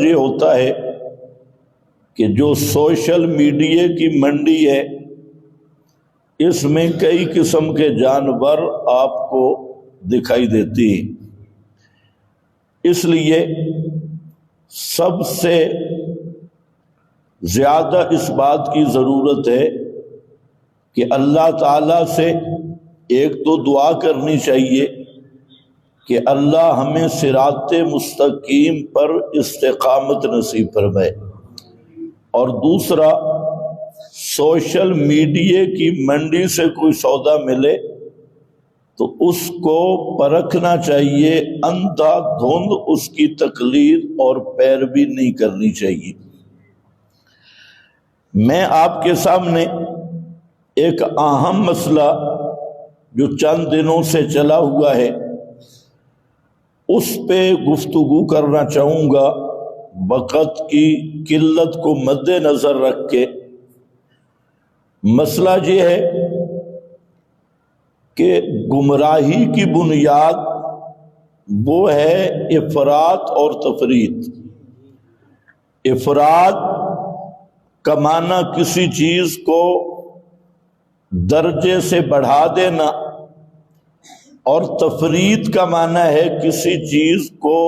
یہ ہوتا ہے کہ جو سوشل میڈیا کی منڈی ہے اس میں کئی قسم کے جانور آپ کو دکھائی دیتی ہیں، اس لیے سب سے زیادہ اس بات کی ضرورت ہے کہ اللہ تعالیٰ سے ایک تو دعا کرنی چاہیے کہ اللہ ہمیں صراط مستقیم پر استقامت نصیب فرمائے، اور دوسرا سوشل میڈیا کی منڈی سے کوئی سودا ملے تو اس کو پرکھنا چاہیے، اندھا دھند اس کی تقلید اور پیروی نہیں کرنی چاہیے۔ میں آپ کے سامنے ایک اہم مسئلہ جو چند دنوں سے چلا ہوا ہے اس پہ گفتگو کرنا چاہوں گا، وقت کی قلت کو مد نظر رکھ کے۔ مسئلہ یہ ہے کہ گمراہی کی بنیاد وہ ہے افراط اور تفریط۔ افراط کا معنی کسی چیز کو درجے سے بڑھا دینا، اور تفریط کا معنی ہے کسی چیز کو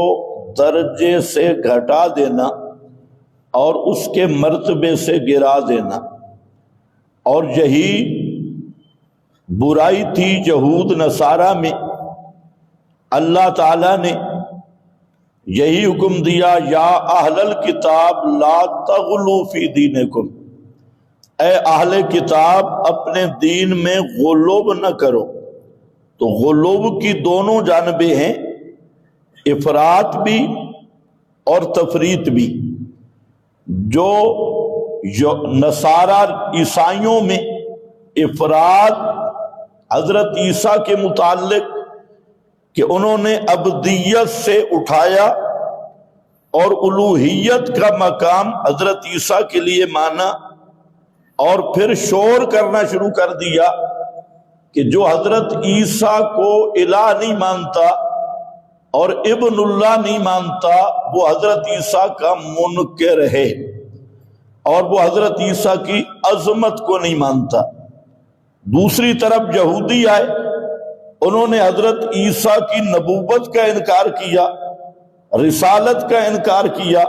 درجے سے گھٹا دینا اور اس کے مرتبے سے گرا دینا، اور یہی برائی تھی یہود نصارہ میں۔ اللہ تعالیٰ نے یہی حکم دیا، یا اہل الکتاب لا تغلوا فی دینکم، اے اہل کتاب اپنے دین میں غلو نہ کرو۔ تو غلو کی دونوں جانبیں ہیں، افراط بھی اور تفریط بھی۔ جو نصارہ عیسائیوں میں افراط حضرت عیسیٰ کے متعلق کہ انہوں نے ابدیت سے اٹھایا اور الوہیت کا مقام حضرت عیسیٰ کے لیے مانا، اور پھر شور کرنا شروع کر دیا کہ جو حضرت عیسیٰ کو الہ نہیں مانتا اور ابن اللہ نہیں مانتا وہ حضرت عیسیٰ کا منکر ہے، اور وہ حضرت عیسیٰ کی عظمت کو نہیں مانتا۔ دوسری طرف یہودی آئے، انہوں نے حضرت عیسیٰ کی نبوت کا انکار کیا، رسالت کا انکار کیا،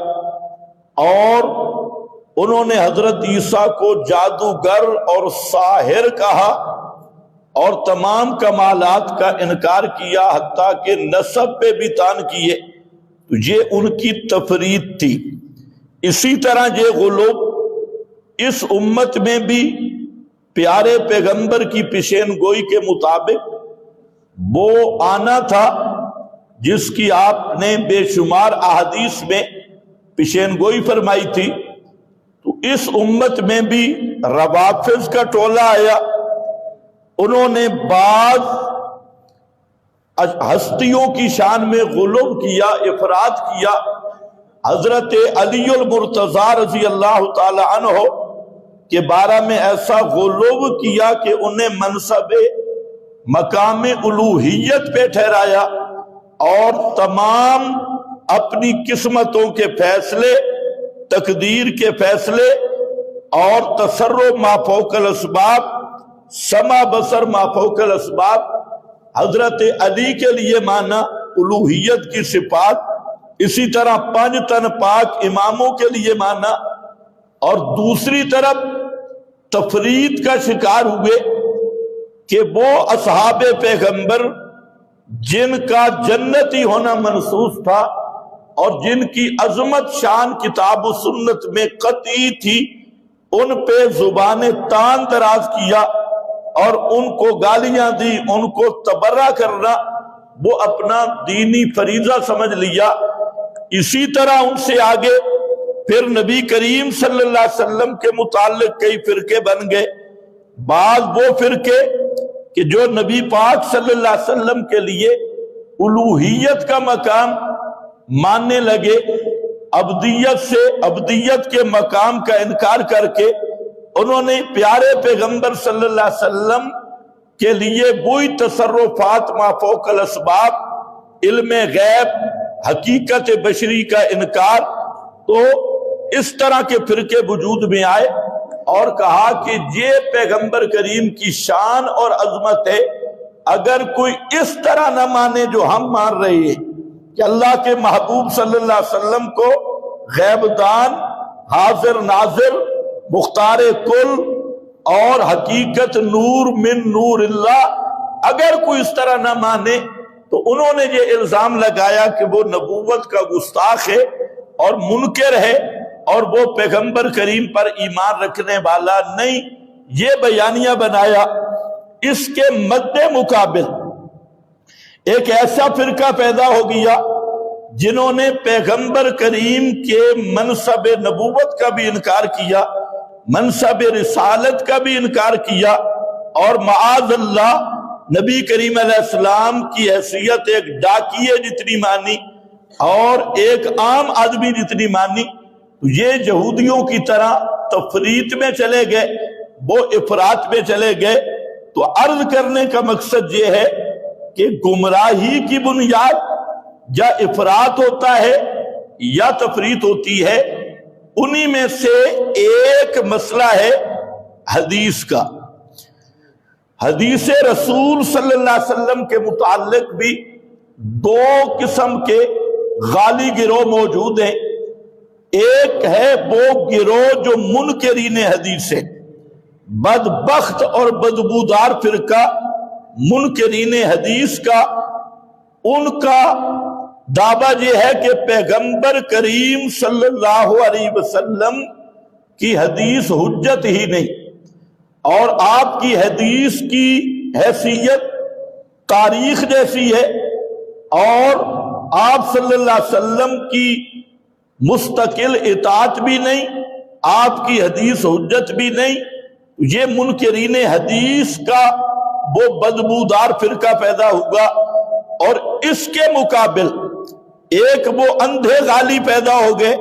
اور انہوں نے حضرت عیسیٰ کو جادوگر اور ساحر کہا اور تمام کمالات کا انکار کیا، حتیٰ کہ نسب پہ بھی طعن کیے۔ تو یہ ان کی تفریط تھی۔ اسی طرح یہ غلو اس امت میں بھی پیارے پیغمبر کی پیشین گوئی کے مطابق وہ آنا تھا جس کی آپ نے بے شمار احادیث میں پیشین گوئی فرمائی تھی۔ تو اس امت میں بھی روافض کا ٹولہ آیا، انہوں نے بعض ہستیوں کی شان میں غلو کیا، افراط کیا۔ حضرت علی المرتضی رضی اللہ تعالی عنہ کے بارے میں ایسا غلو کیا کہ انہیں منصب مقام الوہیت پہ ٹھہرایا، اور تمام اپنی قسمتوں کے فیصلے، تقدیر کے فیصلے اور تصرف ما فوق الاسباب، سما بصر ما فوق الاسباب حضرت علی کے لیے مانا، الوہیت کی صفات۔ اسی طرح 5 تن پاک اماموں کے لیے مانا، اور دوسری طرف تفریط کا شکار ہوئے کہ وہ اصحاب پیغمبر جن کا جنتی ہونا منصوص تھا اور جن کی عظمت شان کتاب و سنت میں قطعی تھی، ان پہ زبان تان دراز کیا اور ان کو گالیاں دی، ان کو تبرہ کرنا وہ اپنا دینی فریضہ سمجھ لیا۔ اسی طرح ان سے آگے پھر نبی کریم صلی اللہ علیہ وسلم کے متعلق کئی فرقے بن گئے۔ بعض وہ فرقے کہ جو نبی پاک صلی اللہ علیہ وسلم کے لیے الوہیت کا مقام ماننے لگے، ابدیت کے مقام کا انکار کر کے انہوں نے پیارے پیغمبر صلی اللہ علیہ وسلم کے لیے وہی تصرفات ما فوق الاسباب، علم غیب، حقیقت بشری کا انکار تو اس طرح کے فرقے وجود میں آئے اور کہا کہ یہ پیغمبر کریم کی شان اور عظمت ہے، اگر کوئی اس طرح نہ مانے جو ہم مان رہے ہیں کہ اللہ کے محبوب صلی اللہ علیہ وسلم کو غیب دان، حاضر ناظر، مختار کل اور حقیقت نور من نور اللہ، اگر کوئی اس طرح نہ مانے تو انہوں نے یہ الزام لگایا کہ وہ نبوت کا گستاخ ہے اور منکر ہے اور وہ پیغمبر کریم پر ایمان رکھنے والا نہیں، یہ بیانیہ بنایا۔ اس کے مد مقابل ایک ایسا فرقہ پیدا ہو گیا جنہوں نے پیغمبر کریم کے منصب نبوت کا بھی انکار کیا، منصب رسالت کا بھی انکار کیا، اور معاذ اللہ نبی کریم علیہ السلام کی حیثیت ایک ڈاکیے جتنی مانی اور ایک عام آدمی جتنی مانی۔ یہ یہودیوں کی طرح تفریط میں چلے گئے، وہ افراط میں چلے گئے۔ تو عرض کرنے کا مقصد یہ ہے کہ گمراہی کی بنیاد یا افراط ہوتا ہے یا تفریط ہوتی ہے، انہی میں سے ایک مسئلہ ہے حدیث کا۔ حدیث رسول صلی اللہ علیہ وسلم کے متعلق بھی دو قسم کے غالی گروہ موجود ہیں۔ ایک ہے وہ گروہ جو منکرین حدیث ہے، بدبخت اور بدبودار فرقہ منکرین حدیث کا، ان کا دعویٰ یہ ہے کہ پیغمبر کریم صلی اللہ علیہ وسلم کی حدیث حجت ہی نہیں، اور آپ کی حدیث کی حیثیت تاریخ جیسی ہے، اور آپ صلی اللہ علیہ وسلم کی مستقل اطاعت بھی نہیں، آپ کی حدیث حجت بھی نہیں۔ یہ منکرین حدیث کا وہ بدبودار فرقہ پیدا ہوگا، اور اس کے مقابل ایک وہ اندھے غالی پیدا ہو گئے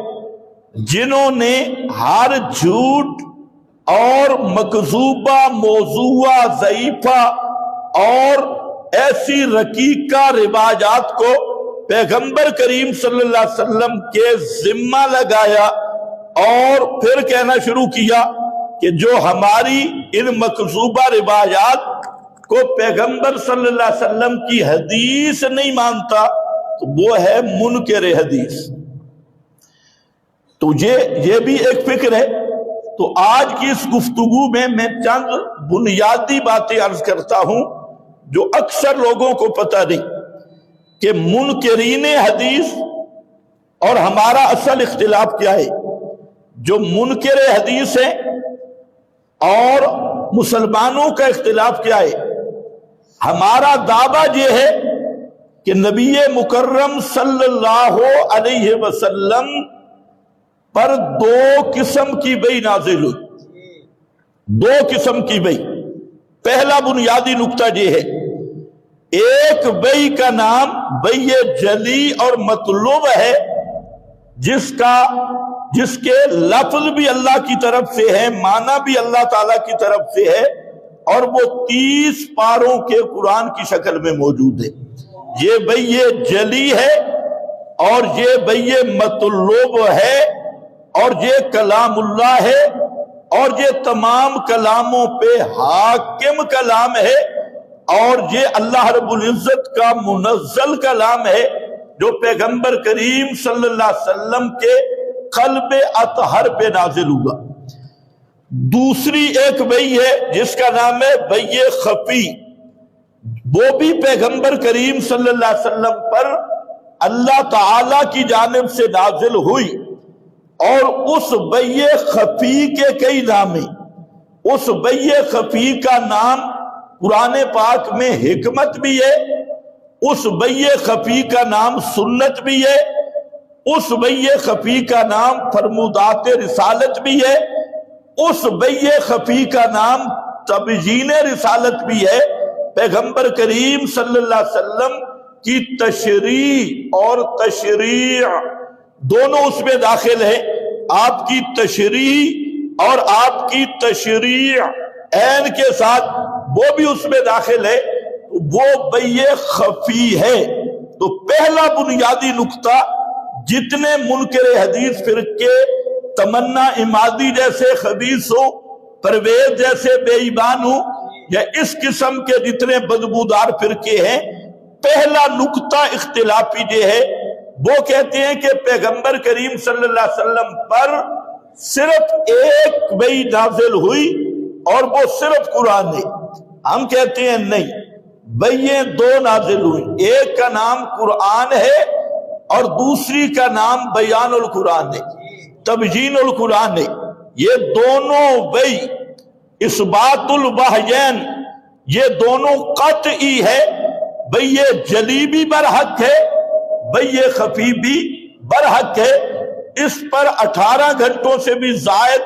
جنہوں نے ہر جھوٹ اور مکذوبہ، موضوعہ، ضعیفہ اور ایسی رقیقہ رواجات کو پیغمبر کریم صلی اللہ علیہ وسلم کے ذمہ لگایا، اور پھر کہنا شروع کیا کہ جو ہماری ان مکذوبہ روایات کو پیغمبر صلی اللہ علیہ وسلم کی حدیث نہیں مانتا تو وہ ہے منکر حدیث۔ تو یہ بھی ایک فکر ہے۔ تو آج کی اس گفتگو میں چند بنیادی باتیں عرض کرتا ہوں جو اکثر لوگوں کو پتہ نہیں، کہ منکرین حدیث اور ہمارا اصل اختلاف کیا ہے۔ جو منکر حدیث ہے اور مسلمانوں کا اختلاف کیا ہے؟ ہمارا دعویٰ یہ ہے کہ نبی مکرم صلی اللہ علیہ وسلم پر دو قسم کی وحی نازل ہوئی، دو قسم کی وحی۔ پہلا بنیادی نقطہ یہ ہے، ایک وحی کا نام وحی جلی اور مطلوب ہے، جس کے لفظ بھی اللہ کی طرف سے ہے، معنی بھی اللہ تعالیٰ کی طرف سے ہے، اور وہ 30 پاروں کے قرآن کی شکل میں موجود ہے۔ یہ وحی جلی ہے اور یہ وحی مطلوب ہے، اور یہ کلام اللہ ہے، اور یہ تمام کلاموں پہ حاکم کلام ہے، اور یہ اللہ رب العزت کا منزل کلام ہے جو پیغمبر کریم صلی اللہ علیہ وسلم کے قلب اطہر پہ نازل ہوا۔ دوسری ایک وحی ہے جس کا نام ہے وحی خفی، وہ بھی پیغمبر کریم صلی اللہ علیہ وسلم پر اللہ تعالی کی جانب سے نازل ہوئی، اور اس وحی خفی کے کئی نام ہیں۔ اس وحی خفی کا نام قرآن پاک میں حکمت بھی ہے، اس وحی خفی کا نام سنت بھی ہے، اس وحی خفی کا نام فرمودات رسالت بھی ہے، اس وحی خفی کا نام تبیین رسالت بھی ہے۔ پیغمبر کریم صلی اللہ علیہ وسلم کی تشریح اور تشریع دونوں اس میں داخل ہے۔ آپ کی تشریح اور آپ کی تشریع عین کے ساتھ وہ بھی اس میں داخل ہے، وہ وحی خفی ہے۔ تو پہلا بنیادی نقطہ جتنے منکر حدیث فرقے، تمنا امادی جیسے خبیث ہو، پرویز جیسے بے ایمان ہو، یا اس قسم کے جتنے بدبودار فرقے ہیں، پہلا نقطہ اختلافی جو ہے وہ کہتے ہیں کہ پیغمبر کریم صلی اللہ علیہ وسلم پر صرف ایک وحی نازل ہوئی اور وہ صرف قرآن ہے۔ ہم کہتے ہیں نہیں، وحییں دو نازل ہوئی، ایک کا نام قرآن ہے اور دوسری کا نام بیان القرآن ہے، تبیین القرآن ہے۔ یہ دونوں وحی، اثبات الوحیین، یہ دونوں قطعی ہے۔ وحی جلی بھی برحق ہے، وحی خفی بھی برحق ہے۔ اس پر 18 گھنٹوں سے بھی زائد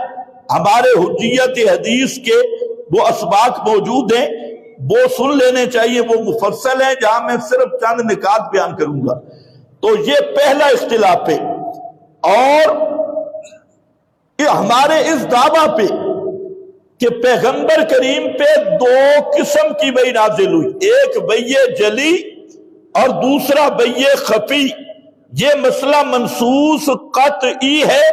ہمارے حجیت حدیث کے وہ اسباق موجود ہیں، وہ سن لینے چاہیے، وہ مفصل ہیں، جہاں میں صرف چند نکات بیان کروں گا۔ تو یہ پہلا اختلاف ہے۔ اور یہ ہمارے اس دعویٰ پہ کہ پیغمبر کریم پہ دو قسم کی وحی نازل ہوئی، ایک وحی جلی اور دوسرا وحی خفی، یہ مسئلہ منصوص قطعی ہے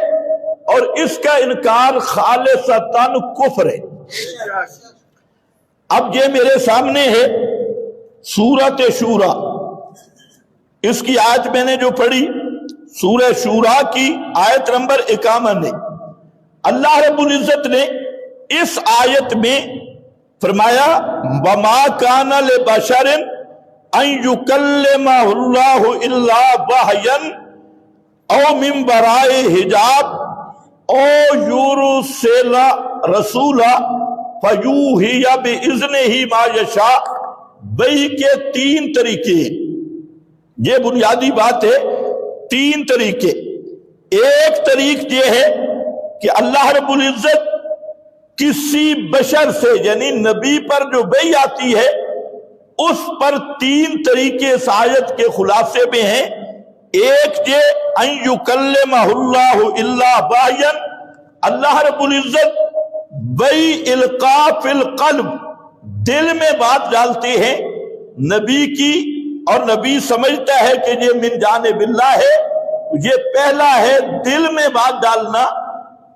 اور اس کا انکار خالصتاً کفر ہے۔ اب یہ میرے سامنے ہے سورۃ شورى، اس کی آیت میں نے جو پڑھی سورہ شورى کی آیت نمبر 51 ہے۔ اللہ رب العزت نے اس آیت میں فرمایا وَمَا كَانَ لِبَشَرٍ أَن يُكَلِّمَهُ اللَّهُ إِلَّا وَحْيًا أَوْ مِن وَرَاءِ حِجَابٍ أَوْ يُرْسِلَ رَسُولًا فَيُوحِيَ بِإِذْنِهِ مَا يَشَاءُ۔ وحی کے تین طریقے، یہ بنیادی بات ہے، تین طریقے۔ ایک طریق یہ ہے کہ اللہ رب العزت کسی بشر سے، یعنی نبی پر جو وحی آتی ہے اس پر تین طریقے اس آیت کے خلاصے میں ہیں۔ ایک یہ ان یکلمہ اللہ الا وحیا، اللہ رب العزت وحی القاء فی القلب، دل میں بات ڈالتے ہیں نبی کی، اور نبی سمجھتا ہے کہ یہ من جانب اللہ ہے۔ یہ پہلا ہے دل میں بات ڈالنا،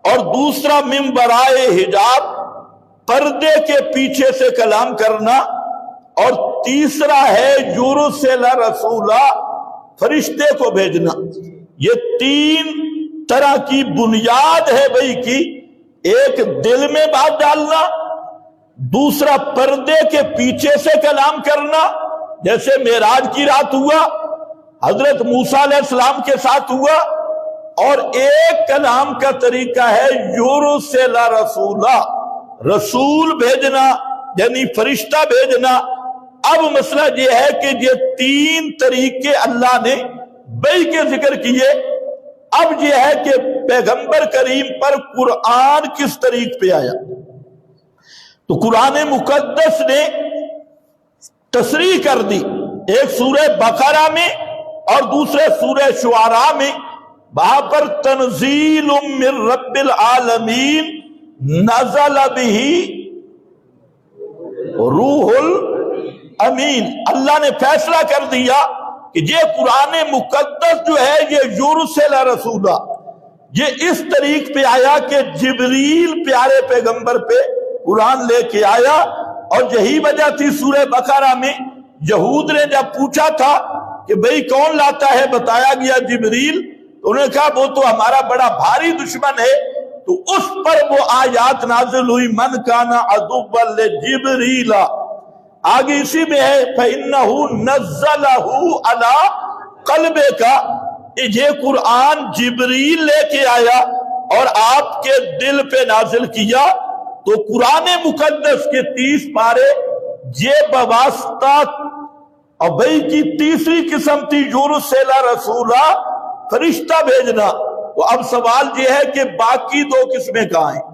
اور دوسرا من برائے حجاب، پردے کے پیچھے سے کلام کرنا، اور تیسرا ہے یرسل رسولا، فرشتے کو بھیجنا۔ یہ تین طرح کی بنیاد ہے وحی کی، ایک دل میں بات ڈالنا، دوسرا پردے کے پیچھے سے کلام کرنا، جیسے معراج کی رات ہوا، حضرت موسیٰ علیہ السلام کے ساتھ ہوا، اور ایک کلام کا طریقہ ہے یرسل رسولا، رسول بھیجنا یعنی فرشتہ بھیجنا۔ اب مسئلہ یہ ہے کہ یہ تین طریقے اللہ نے وحی کے ذکر کیے، اب یہ ہے کہ پیغمبر کریم پر قرآن کس طریق پہ آیا۔ تو قرآن مقدس نے تصریح کر دی، ایک سورہ بقرہ میں اور دوسرے سورہ شعراء میں، وہاں پر تنزیل من رب العالمین نزل بہ روح الامین، اللہ نے فیصلہ کر دیا کہ یہ قرآن مقدس جو ہے یہ یرسل رسولا، یہ اس طریق پہ آیا کہ جبریل پیارے پیغمبر پہ قرآن لے کے آیا۔ اور یہی وجہ تھی سورہ بقرہ میں یہود نے جب پوچھا تھا کہ بھئی کون لاتا ہے، بتایا گیا جبریل، انہوں نے کہا وہ تو ہمارا بڑا بھاری دشمن ہے، تو اس پر وہ آیات نازل ہوئی من کان عدوا لجبریل، آگے اسی میں ہے فَإِنَّهُ نَزَّلَهُ عَلَىٰ قَلْبِكَ، یہ قرآن جبریل لے کے آیا اور آپ کے دل پہ نازل کیا۔ تو قرآن مقدس کے 30 پارے یہ بواسطہ اور وحی کی تیسری قسم تھی یرسل رسولا، فرشتہ بھیجنا۔ تو اب سوال یہ ہے کہ باقی دو قسمیں کہاں ہیں؟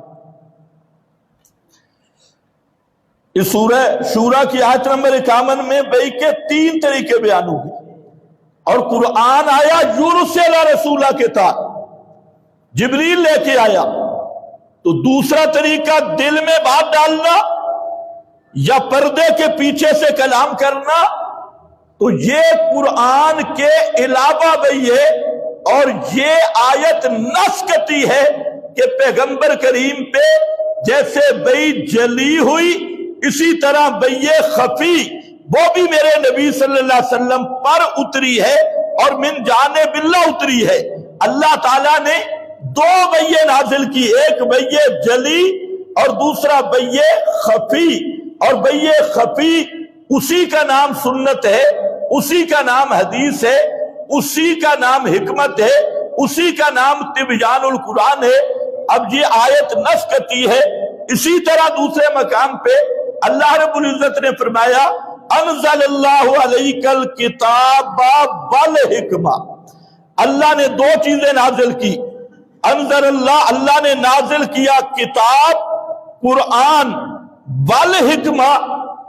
اس سورہ شورى کی آیت نمبر 51 میں وحی کے تین طریقے بیان ہوئے، اور قرآن آیا یرسل رسولا کے تحت، جبریل لے کے آیا۔ تو دوسرا طریقہ دل میں بات ڈالنا یا پردے کے پیچھے سے کلام کرنا، تو یہ قرآن کے علاوہ وحی ہے، اور یہ آیت نص کرتی ہے کہ پیغمبر کریم پہ جیسے بئی جلی ہوئی اسی طرح بئی خفی وہ بھی میرے نبی صلی اللہ علیہ وسلم پر اتری ہے اور من جانب اللہ اتری ہے۔ اللہ تعالیٰ نے دو بئی نازل کی، ایک بئی جلی اور دوسرا بئی خفی، اور بئی خفی اسی کا نام سنت ہے، اسی کا نام حدیث ہے، اسی کا نام حکمت ہے، اسی کا نام تبیان القرآن ہے۔ اب یہ آیت نص کرتی ہے۔ اسی طرح دوسرے مقام پہ اللہ رب العزت نے فرمایا انزل اللہ علیک الکتاب والحکمہ، اللہ نے دو چیزیں نازل کی۔ انزل اللہ، اللہ نے نازل کیا کتاب قرآن، والحکمہ،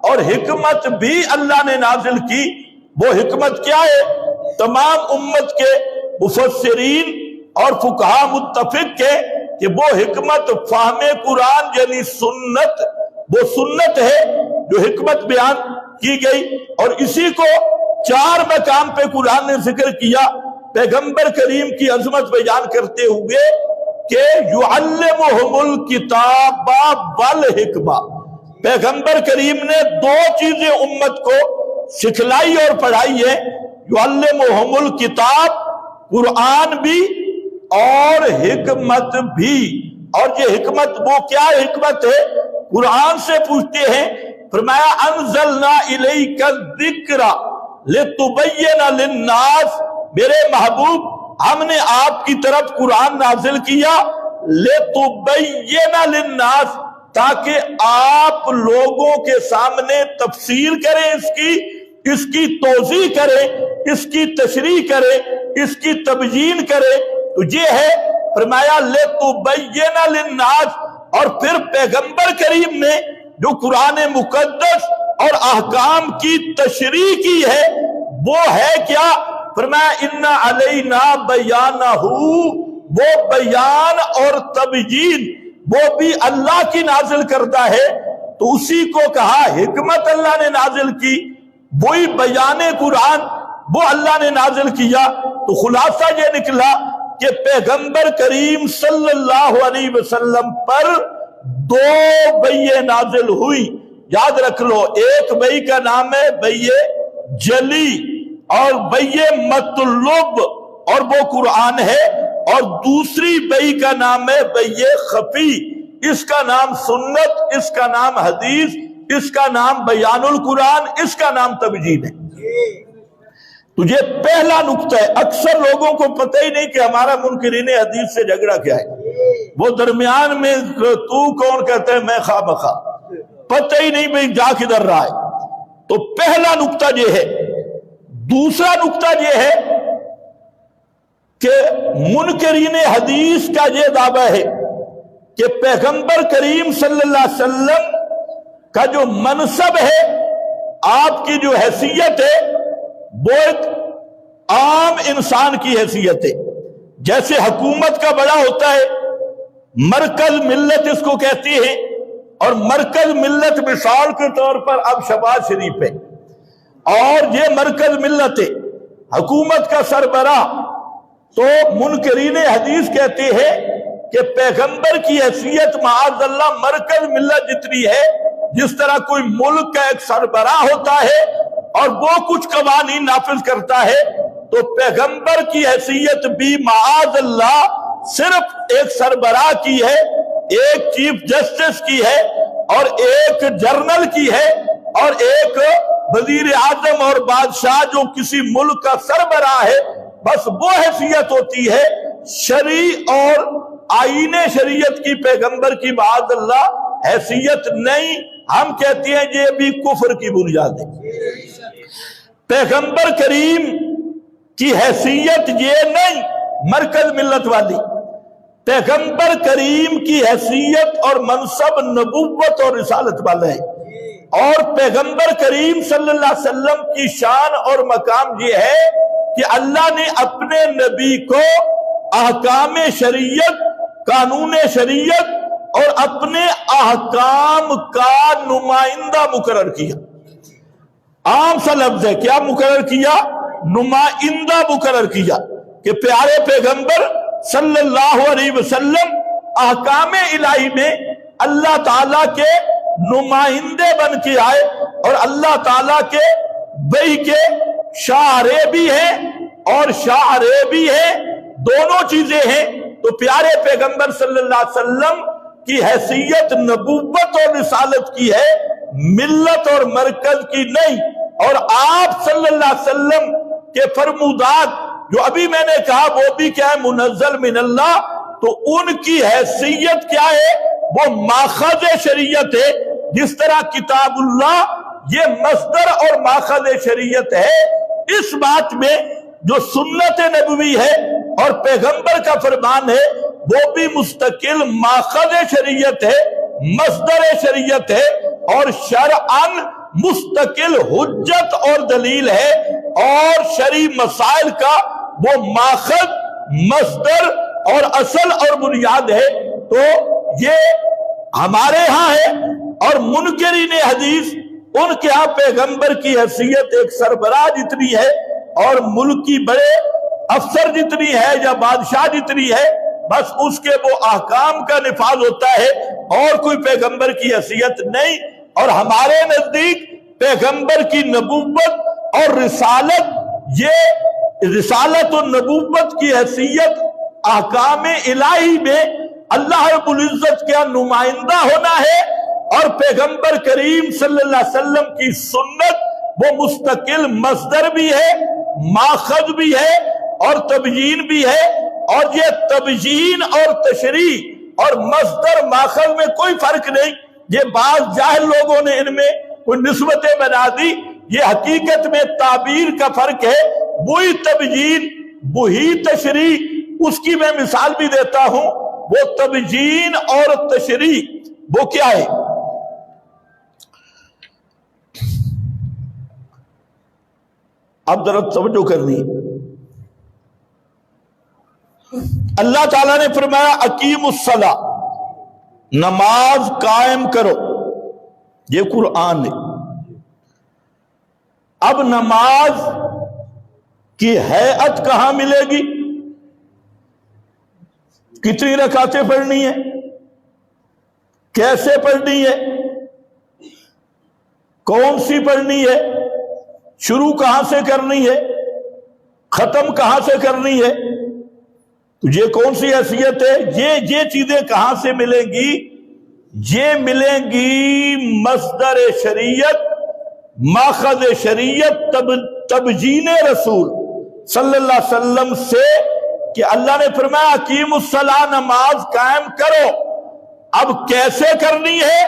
اور حکمت بھی اللہ نے نازل کی۔ وہ حکمت کیا ہے؟ تمام امت کے مفسرین اور فقہاء متفق ہے کہ وہ حکمت فہم قرآن یعنی سنت، وہ سنت ہے جو حکمت بیان کی گئی۔ اور اسی کو چار مقام پہ قرآن نے ذکر کیا پیغمبر کریم کی عظمت بیان کرتے ہوئے کہ یعلمہم الکتاب والحکمہ، پیغمبر کریم نے دو چیزیں امت کو سکھلائی اور پڑھائی ہے، یعلمہم الکتاب، قرآن بھی اور حکمت بھی۔ اور یہ حکمت وہ کیا حکمت ہے؟ قرآن سے پوچھتے ہیں، فرمایا انزلنا الیک الذکر لتبین للناس، میرے محبوب ہم نے آپ کی طرف قرآن نازل کیا لتبین للناس، تاکہ آپ لوگوں کے سامنے تفسیر کریں، اس کی توضیح کریں، اس کی تشریح کریں، اس کی تبیین کریں۔ تو یہ ہے فرمایا لتبین للناس۔ اور پھر پیغمبر کریم نے جو قرآن مقدس اور احکام کی تشریح کی ہے وہ ہے کیا؟ فرمایا اِنَّ عَلَيْنَا بَيَانَهُ، وہ بیان اور تبیین وہ بھی اللہ کی نازل کرتا ہے۔ تو اسی کو کہا حکمت اللہ نے نازل کی، وہی بیان قرآن وہ اللہ نے نازل کیا۔ تو خلاصہ یہ نکلا کہ پیغمبر کریم صلی اللہ علیہ وسلم پر دو بئی نازل ہوئی۔ یاد رکھ لو، ایک بئی کا نام ہے بئی جلی اور بئی مطلوب اور وہ قرآن ہے، اور دوسری بئی کا نام ہے بئی خفی، اس کا نام سنت، اس کا نام حدیث، اس کا نام بیان القرآن، اس کا نام تبیین ہے۔ تو یہ پہلا نقطہ ہے۔ اکثر لوگوں کو پتہ ہی نہیں کہ ہمارا منکرین حدیث سے جھگڑا کیا ہے، وہ درمیان میں تو کون کہتا ہے میں خواہ بخواہ، پتہ ہی نہیں بھئی جا کدھر رہا ہے۔ تو پہلا نقطہ یہ ہے۔ دوسرا نقطہ یہ ہے کہ منکرین حدیث کا یہ دعویٰ ہے کہ پیغمبر کریم صلی اللہ علیہ وسلم کا جو منصب ہے، آپ کی جو حیثیت ہے، وہ ایک عام انسان کی حیثیت ہے۔ جیسے حکومت کا بڑا ہوتا ہے، مرکز ملت اس کو کہتی ہے، اور مرکز ملت مثال کے طور پر اب شہباز شریف ہے، اور یہ مرکز ملت ہے، حکومت کا سربراہ۔ تو منکرین حدیث کہتے ہیں کہ پیغمبر کی حیثیت معاذ اللہ مرکز ملت جتنی ہے، جس طرح کوئی ملک کا ایک سربراہ ہوتا ہے اور وہ کچھ قوانین نافذ کرتا ہے، تو پیغمبر کی حیثیت بھی معاذ اللہ صرف ایک سربراہ کی ہے، ایک چیف جسٹس کی ہے، اور ایک جنرل کی ہے، اور ایک وزیر اعظم اور بادشاہ جو کسی ملک کا سربراہ ہے، بس وہ حیثیت ہوتی ہے۔ شرعی اور آئین شریعت کی پیغمبر کی معاذ اللہ حیثیت نہیں۔ ہم کہتے ہیں یہ بھی کفر کی بنیاد ہے۔ پیغمبر کریم کی حیثیت یہ نہیں مرکز ملت والی، پیغمبر کریم کی حیثیت اور منصب نبوت اور رسالت والا ہے۔ اور پیغمبر کریم صلی اللہ علیہ وسلم کی شان اور مقام یہ ہے کہ اللہ نے اپنے نبی کو احکام شریعت، قانون شریعت اور اپنے احکام کا نمائندہ مقرر کیا۔ عام سا لفظ ہے، کیا مقرر کیا؟ نمائندہ مقرر کیا۔ کہ پیارے پیغمبر صلی اللہ علیہ وسلم احکام الہی میں اللہ تعالیٰ کے نمائندے بن کے آئے اور اللہ تعالیٰ کے وحی کے شاعرے بھی ہیں اور شاعرے بھی ہیں، دونوں چیزیں ہیں۔ تو پیارے پیغمبر صلی اللہ علیہ وسلم کی حیثیت نبوت اور رسالت کی ہے، ملت اور مرکز کی نہیں۔ اور آپ صلی اللہ علیہ وسلم کے فرمودات جو ابھی میں نے کہا وہ بھی کیا ہے؟ منزل من اللہ۔ تو ان کی حیثیت کیا ہے؟ وہ ماخذ شریعت ہے۔ جس طرح کتاب اللہ یہ مصدر اور ماخذ شریعت ہے، اس بات میں جو سنت نبوی ہے اور پیغمبر کا فرمان ہے وہ بھی مستقل ماخذ شریعت ہے، مصدر شریعت ہے، اور شرعاً مستقل حجت اور دلیل ہے، اور شرعی مسائل کا وہ ماخذ، مصدر اور اصل اور بنیاد ہے۔ تو یہ ہمارے ہاں ہے، اور منکرین حدیث ان کے ہاں پیغمبر کی حیثیت ایک سربراہ جتنی ہے اور ملکی بڑے افسر جتنی ہے یا بادشاہ جتنی ہے، بس اس کے وہ احکام کا نفاذ ہوتا ہے، اور کوئی پیغمبر کی حیثیت نہیں۔ اور ہمارے نزدیک پیغمبر کی نبوت اور رسالت، یہ رسالت و نبوت کی حیثیت احکام الہی میں اللہ رب العزت کا نمائندہ ہونا ہے، اور پیغمبر کریم صلی اللہ علیہ وسلم کی سنت وہ مستقل مصدر بھی ہے، ماخذ بھی ہے، اور تبیین بھی ہے۔ اور یہ تبیین اور تشریح اور مصدر ماخذ میں کوئی فرق نہیں، یہ بعض جاہل لوگوں نے ان میں کوئی نسبتیں بنا دی، یہ حقیقت میں تعبیر کا فرق ہے۔ وہی تبیین وہی تشریح، اس کی میں مثال بھی دیتا ہوں۔ وہ تبیین اور تشریح وہ کیا ہے؟ اب ذرا توجہ کرنی، اللہ تعالیٰ نے فرمایا اقیم الصلاۃ، نماز قائم کرو، یہ قرآن ہے۔ اب نماز کی ہیئت کہاں ملے گی؟ کتنی رکعتیں پڑھنی ہے؟ کیسے پڑھنی ہے؟ کون سی پڑھنی ہے؟ شروع کہاں سے کرنی ہے؟ ختم کہاں سے کرنی ہے؟ تو یہ کون سی حیثیت ہے؟ یہ چیزیں کہاں سے ملیں گی؟ یہ ملیں گی مصدر شریعت، ماخذ شریعت، تبیین رسول صلی اللہ علیہ وسلم سے، کہ اللہ نے فرمایا اقیم الصلاۃ، نماز قائم کرو۔ اب کیسے کرنی ہے؟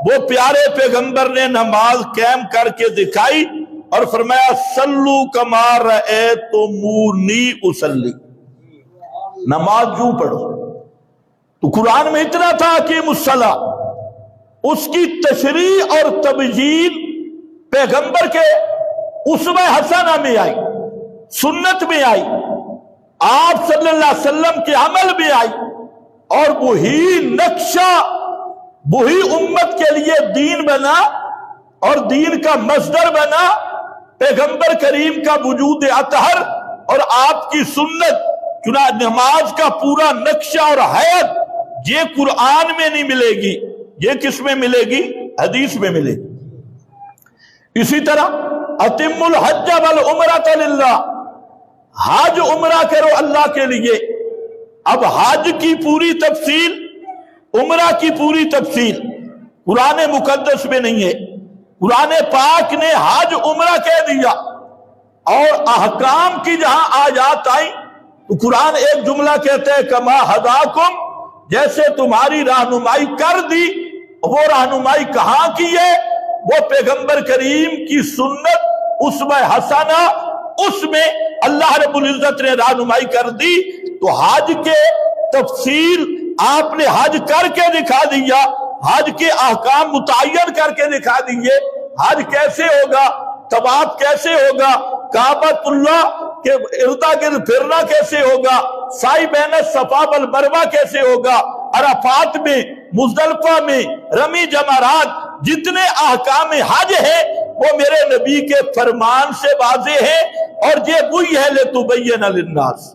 وہ پیارے پیغمبر نے نماز قائم کر کے دکھائی اور فرمایا صلو کما رأیتمونی اصلی، نماز یوں پڑھو۔ تو قرآن میں اتنا تھا اقیم الصلاۃ، اس کی تشریح اور تبیین پیغمبر کے اسوہ حسنہ میں آئی، سنت میں آئی، آپ صلی اللہ علیہ وسلم کے عمل میں آئی، اور وہی نقشہ وہی امت کے لیے دین بنا اور دین کا مصدر بنا۔ پیغمبر کریم کا وجود اطہر اور آپ کی سنت، چنانچہ نماز کا پورا نقشہ اور حیات یہ قرآن میں نہیں ملے گی، یہ کس میں ملے گی؟ حدیث میں ملے گی۔ اسی طرح اتم الحج والعمرۃ للہ، حج عمرہ کرو اللہ کے لیے۔ اب حج کی پوری تفصیل، عمرہ کی پوری تفصیل قرآن مقدس میں نہیں ہے۔ قرآن پاک نے حج عمرہ کہہ دیا، اور احکام کی جہاں آیات آئیں تو قرآن ایک جملہ کہتا ہے کما ہداکم، جیسے تمہاری رہنمائی کر دی۔ وہ رہنمائی کہاں کی ہے؟ وہ پیغمبر کریم کی سنت اسوہ حسنہ، اس میں اللہ رب العزت نے رہنمائی کر دی۔ تو حج کے تفصیل آپ نے حج کر کے دکھا دیا، حج کے احکام متعین کر کے دکھا دیے۔ حج کیسے ہوگا؟ طواف کیسے ہوگا؟ کعبۃ اللہ کے ارد گرد پھرنا کیسے ہوگا؟ سعی بین الصفا والمروہ کیسے ہوگا؟ عرفات میں، مزدلفہ میں، رمی جمرات، جتنے احکام حج ہیں وہ میرے نبی کے فرمان سے واضح ہیں، اور یہ وہی ہے لتبین للناس،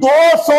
200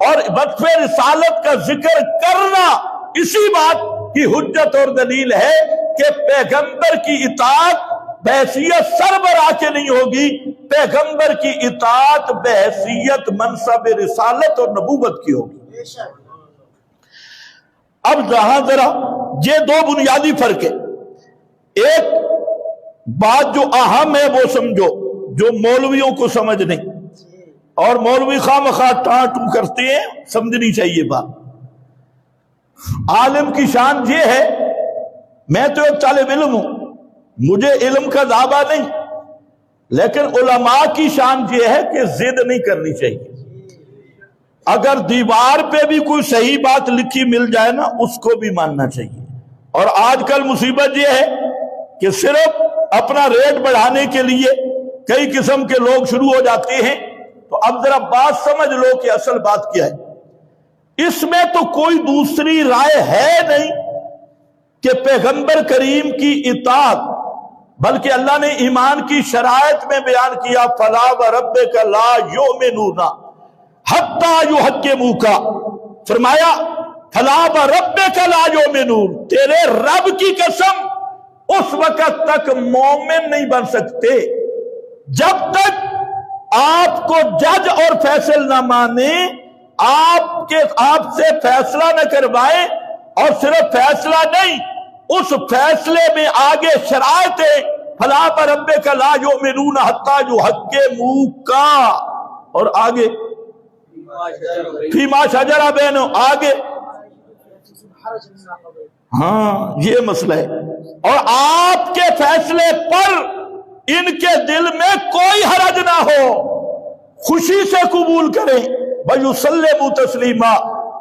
اور وصف رسالت کا ذکر کرنا اسی بات کی حجت اور دلیل ہے کہ پیغمبر کی اطاعت بحیثیت سربراہ کے نہیں ہوگی، پیغمبر کی اطاعت بحیثیت منصب رسالت اور نبوت کی ہوگی۔ اب جہاں ذرا یہ دو بنیادی فرق ہے، ایک بات جو اہم ہے وہ سمجھو، جو مولویوں کو سمجھ نہیں، اور مولوی خواہ مخواہ ٹاں ٹوں کرتے ہیں، سمجھنی چاہیے بات۔ عالم کی شان یہ ہے، میں تو ایک طالب علم ہوں، مجھے علم کا دعویٰ نہیں، لیکن علماء کی شان یہ ہے کہ ضد نہیں کرنی چاہیے۔ اگر دیوار پہ بھی کوئی صحیح بات لکھی مل جائے نا، اس کو بھی ماننا چاہیے۔ اور آج کل مصیبت یہ ہے کہ صرف اپنا ریٹ بڑھانے کے لیے کئی قسم کے لوگ شروع ہو جاتے ہیں۔ تو اب ذرا بات سمجھ لو کہ اصل بات کیا ہے۔ اس میں تو کوئی دوسری رائے ہے نہیں کہ پیغمبر کریم کی اطاعت، بلکہ اللہ نے ایمان کی شرائط میں بیان کیا، فلا وربک لا یؤمنون حتی یحکموک، فرمایا فلا وربک لا یؤمنون، تیرے رب کی قسم اس وقت تک مومن نہیں بن سکتے جب تک آپ کو جج اور فیصل نہ مانے، آپ سے فیصلہ نہ کروائے، اور صرف فیصلہ نہیں، اس فیصلے میں آگے شرائط ہے، فلا وربک لا یؤمنون حتی یحکموک، اور آگے فیما شجر بینہم، آگے ہاں یہ مسئلہ ہے۔ اور آپ کے فیصلے پر ان کے دل میں کوئی حرج نہ ہو، خوشی سے قبول کریں، وَيُسَلِّمُوا تَسْلِيمًا،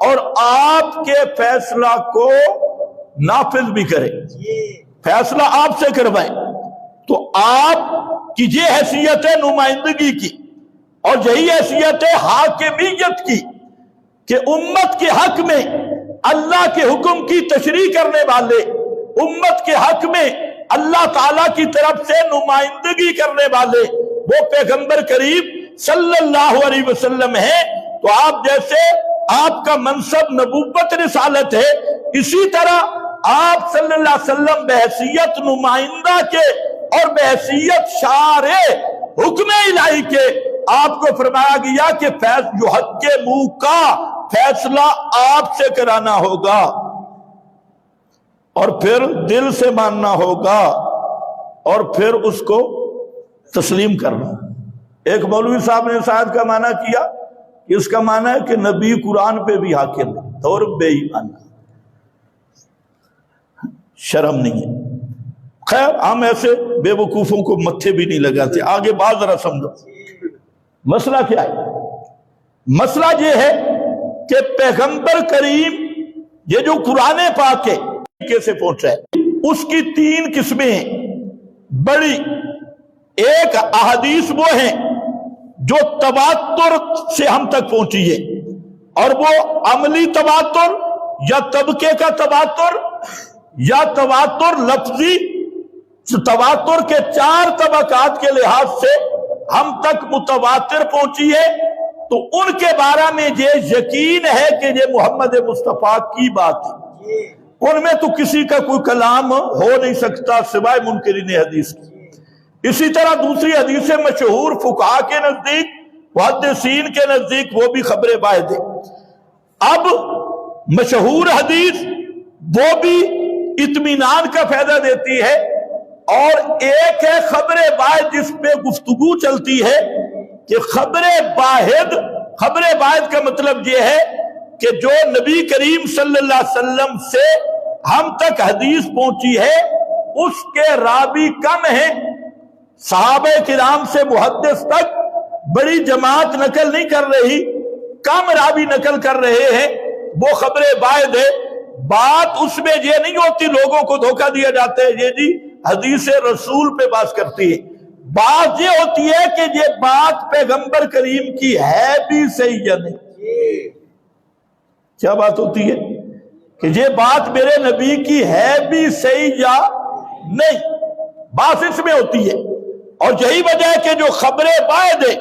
اور آپ کے فیصلہ کو نافذ بھی کریں، فیصلہ آپ سے کروائیں۔ تو آپ کی یہ حیثیت ہے نمائندگی کی، اور یہی حیثیت ہے حاکمیت کی، کہ امت کے حق میں اللہ کے حکم کی تشریح کرنے والے، امت کے حق میں اللہ تعالیٰ کی طرف سے نمائندگی کرنے والے وہ پیغمبر کریم صلی اللہ علیہ وسلم ہیں۔ تو آپ جیسے آپ کا منصب نبوت رسالت ہے، اسی طرح آپ صلی اللہ علیہ وسلم بحیثیت نمائندہ کے اور بحیثیت شارع حکم الہی کے، آپ کو فرمایا گیا کہ یحکموک کا فیصلہ آپ سے کرانا ہوگا، اور پھر دل سے ماننا ہوگا، اور پھر اس کو تسلیم کرنا۔ ایک مولوی صاحب نے شاید کا معنی کیا کہ اس کا معنی ہے کہ نبی قرآن پہ بھی حاکم ہے، تو اور بے ایمان، شرم نہیں ہے۔ خیر ہم ایسے بے وقوفوں کو متھے بھی نہیں لگاتے۔ آگے بات ذرا سمجھو، مسئلہ کیا ہے؟ مسئلہ یہ ہے کہ پیغمبر کریم یہ جو قرآن پاک ہے کیسے پہنچا ہے، اس کی تین قسمیں ہیں بڑی۔ ایک احادیث وہ ہیں جو تواتر سے ہم تک پہنچی ہے، اور وہ عملی تواتر یا طبقے کا تواتر یا تواتر لفظی، تواتر کے چار طبقات کے لحاظ سے ہم تک متواتر پہنچی ہے۔ تو ان کے بارے میں یہ یقین ہے کہ یہ محمد مصطفیٰ کی بات ہے، ان میں تو کسی کا کوئی کلام ہو نہیں سکتا سوائے منکرین حدیث کی۔ اسی طرح دوسری حدیث مشہور فقہاء کے نزدیک، محدثین کے نزدیک وہ بھی خبر واحد ہے۔ اب مشہور حدیث وہ بھی اطمینان کا فائدہ دیتی ہے، اور ایک ہے خبر واحد جس پہ گفتگو چلتی ہے کہ خبر واحد کا مطلب یہ ہے کہ جو نبی کریم صلی اللہ علیہ وسلم سے ہم تک حدیث پہنچی ہے اس کے راوی کم ہیں، صحابہ کرام سے محدث تک بڑی جماعت نقل نہیں کر رہی، کم راوی نقل کر رہے ہیں، وہ خبر واحد ہے۔ بات اس میں یہ نہیں ہوتی لوگوں کو دھوکہ دیا جاتا ہے یہ جی حدیث رسول پہ بات کرتی ہے، بات یہ ہوتی ہے کہ یہ بات پیغمبر کریم کی ہے بھی صحیح یا نہیں۔ کیا بات ہوتی ہے کہ یہ بات میرے نبی کی ہے بھی صحیح یا نہیں، بات اس میں ہوتی ہے۔ اور یہی وجہ ہے کہ جو خبر واحد ہے،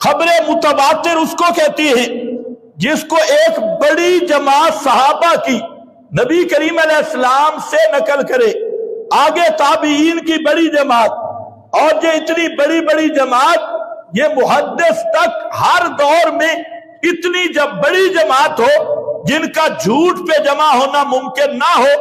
خبر متواتر اس کو کہتی ہیں جس کو ایک بڑی جماعت صحابہ کی نبی کریم علیہ السلام سے نقل کرے، آگے تابعین کی بڑی جماعت، اور یہ اتنی بڑی بڑی جماعت، یہ محدث تک ہر دور میں اتنی جب بڑی جماعت ہو جن کا جھوٹ پہ جمع ہونا ممکن نہ ہو،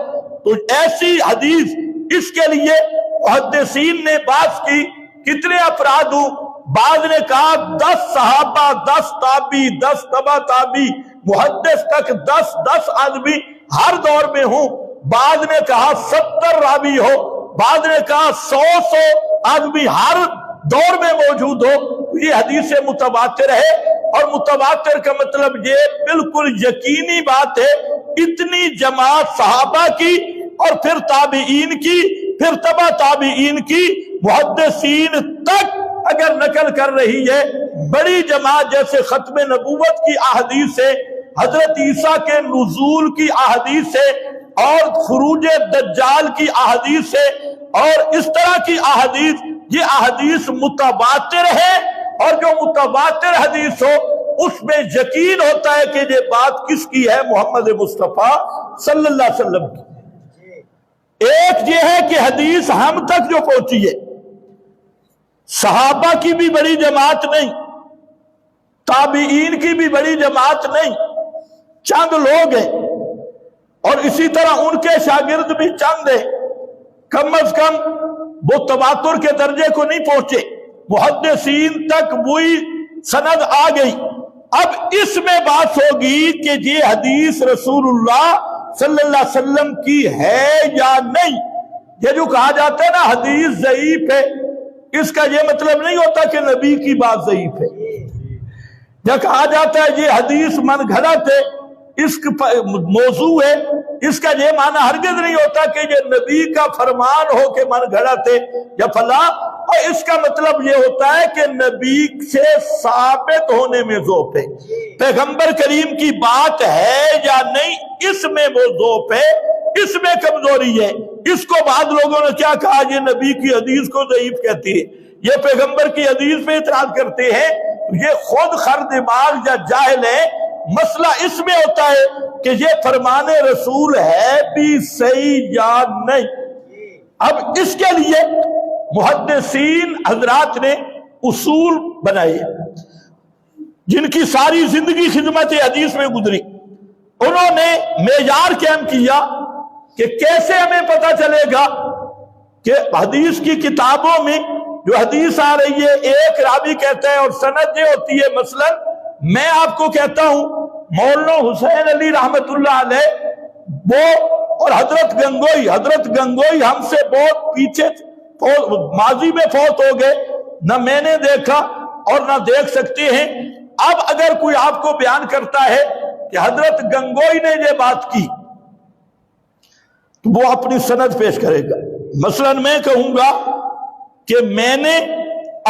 تو ایسی حدیث، اس کے لیے محدثین نے بات کی کتنے افراد ہوں، بعض نے کہا 10 صحابہ، 10 تابعی، 10 تبع تابعی، محدث تک 10 آدمی ہر دور میں ہوں، بعض نے کہا 70 راوی ہو، بعض نے کہا 100 آدمی ہر دور میں موجود ہو، یہ حدیث متواتر ہے۔ اور متواتر کا مطلب یہ بالکل یقینی بات ہے، اتنی جماعت صحابہ کی اور پھر تابعین کی، پھر تبع تابعین کی، محدثین تک اگر نقل کر رہی ہے، بڑی جماعت جیسے ختم نبوت کی احادیث ہے، حضرت عیسیٰ کے نزول کی احادیث ہے، اور خروج دجال کی احادیث ہے، اور اس طرح کی احادیث، یہ احادیث متواتر ہے، اور جو متواتر حدیث ہو اس میں یقین ہوتا ہے کہ یہ بات کس کی ہے؟ محمد مصطفیٰ صلی اللہ علیہ وسلم کی۔ ایک یہ ہے کہ حدیث ہم تک جو پہنچی ہے، صحابہ کی بھی بڑی جماعت نہیں، تابعین کی بھی بڑی جماعت نہیں، چند لوگ ہیں، اور اسی طرح ان کے شاگرد بھی چند ہیں، کم از کم وہ تواتر کے درجے کو نہیں پہنچے، محدثین تک وہی سند آ گئی۔ اب اس میں بات ہوگی کہ یہ حدیث رسول اللہ صلی اللہ علیہ وسلم کی ہے یا نہیں۔ یہ جو کہا جاتا ہے نا حدیث ضعیف ہے، اس کا یہ مطلب نہیں ہوتا کہ نبی کی بات ضعیف ہے۔ جب کہا جاتا ہے یہ حدیث من گھڑت ہے، اس موضوع ہے، اس کا یہ معنی ہرگز نہیں ہوتا کہ یہ نبی کا فرمان ہو کہ من گھڑت ہے یا فلاں، اور اس کا مطلب یہ ہوتا ہے کہ نبی سے ثابت ہونے میں ذوق ہے، پیغمبر کریم کی بات ہے یا نہیں اس میں وہ ذوق ہے، اس میں کمزوری ہے۔ اس کو بعض لوگوں نے کیا کہا، یہ نبی کی حدیث کو ضعیف کہتی ہے، یہ پیغمبر کی حدیث پہ اعتراض کرتے ہیں، یہ خود خر دماغ یا جاہل ہے۔ مسئلہ اس میں ہوتا ہے کہ یہ فرمان رسول ہے بھی صحیح یا نہیں۔ اب اس کے لیے محدثین حضرات نے اصول بنائے جن کی ساری زندگی خدمت حدیث میں گزری۔ انہوں نے معیار قائم کیا کہ کیسے ہمیں پتہ چلے گا کہ حدیث کی کتابوں میں جو حدیث آ رہی ہے ایک راوی کہتا ہے اور سند یہ ہوتی ہے۔ مثلا میں آپ کو کہتا ہوں مولانا حسین علی رحمت اللہ علیہ وہ اور حضرت گنگوئی ہم سے بہت پیچھے ماضی میں فوت ہو گئے، نہ میں نے دیکھا اور نہ دیکھ سکتے ہیں۔ اب اگر کوئی آپ کو بیان کرتا ہے کہ حضرت گنگوئی نے یہ بات کی تو وہ اپنی سند پیش کرے گا۔ مثلا میں کہوں گا کہ میں نے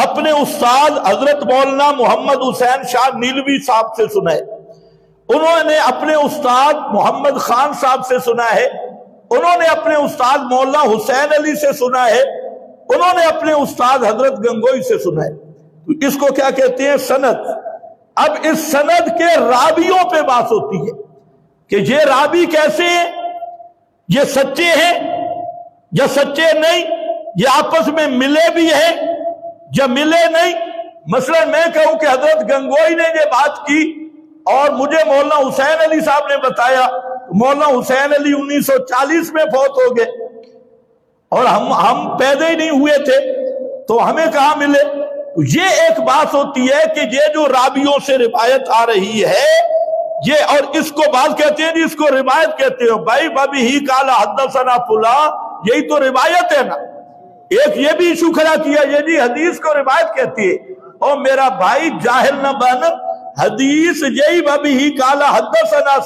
اپنے استاد حضرت مولانا محمد حسین شاہ نیلوی صاحب سے سنا ہے، انہوں نے اپنے استاد محمد خان صاحب سے سنا ہے، انہوں نے اپنے استاد مولانا حسین علی سے سنا ہے، انہوں نے اپنے استاد حضرت گنگوئی سے سنا ہے۔ تو اس کو کیا کہتے ہیں؟ سند۔ اب اس سند کے راویوں پہ بات ہوتی ہے کہ یہ راوی کیسے ہیں، یہ سچے ہیں یا سچے نہیں، یہ آپس میں ملے بھی ہیں یا ملے نہیں۔ مثلا میں کہوں کہ حضرت گنگوئی نے یہ بات کی اور مجھے مولانا حسین علی صاحب نے بتایا، مولانا حسین علی 1940 میں فوت ہو گئے اور ہم پیدا ہی نہیں ہوئے تھے، تو ہمیں کہاں ملے؟ یہ ایک بات ہوتی ہے کہ یہ جو راویوں سے روایت آ رہی ہے یہ، اور اس کو بات کہتے ہیں جی، اس کو روایت کہتے ہیں۔ بھائی بابی ہی کالا حدثنا فلاں، یہی تو روایت ہے نا۔ ایک یہ بھی ایشو کھڑا کیا، یہ جی حدیث کو روایت کہتی ہے۔ اور میرا بھائی جاہل نہ بن، حدیث یہی بابی ہی کالا حدثنا،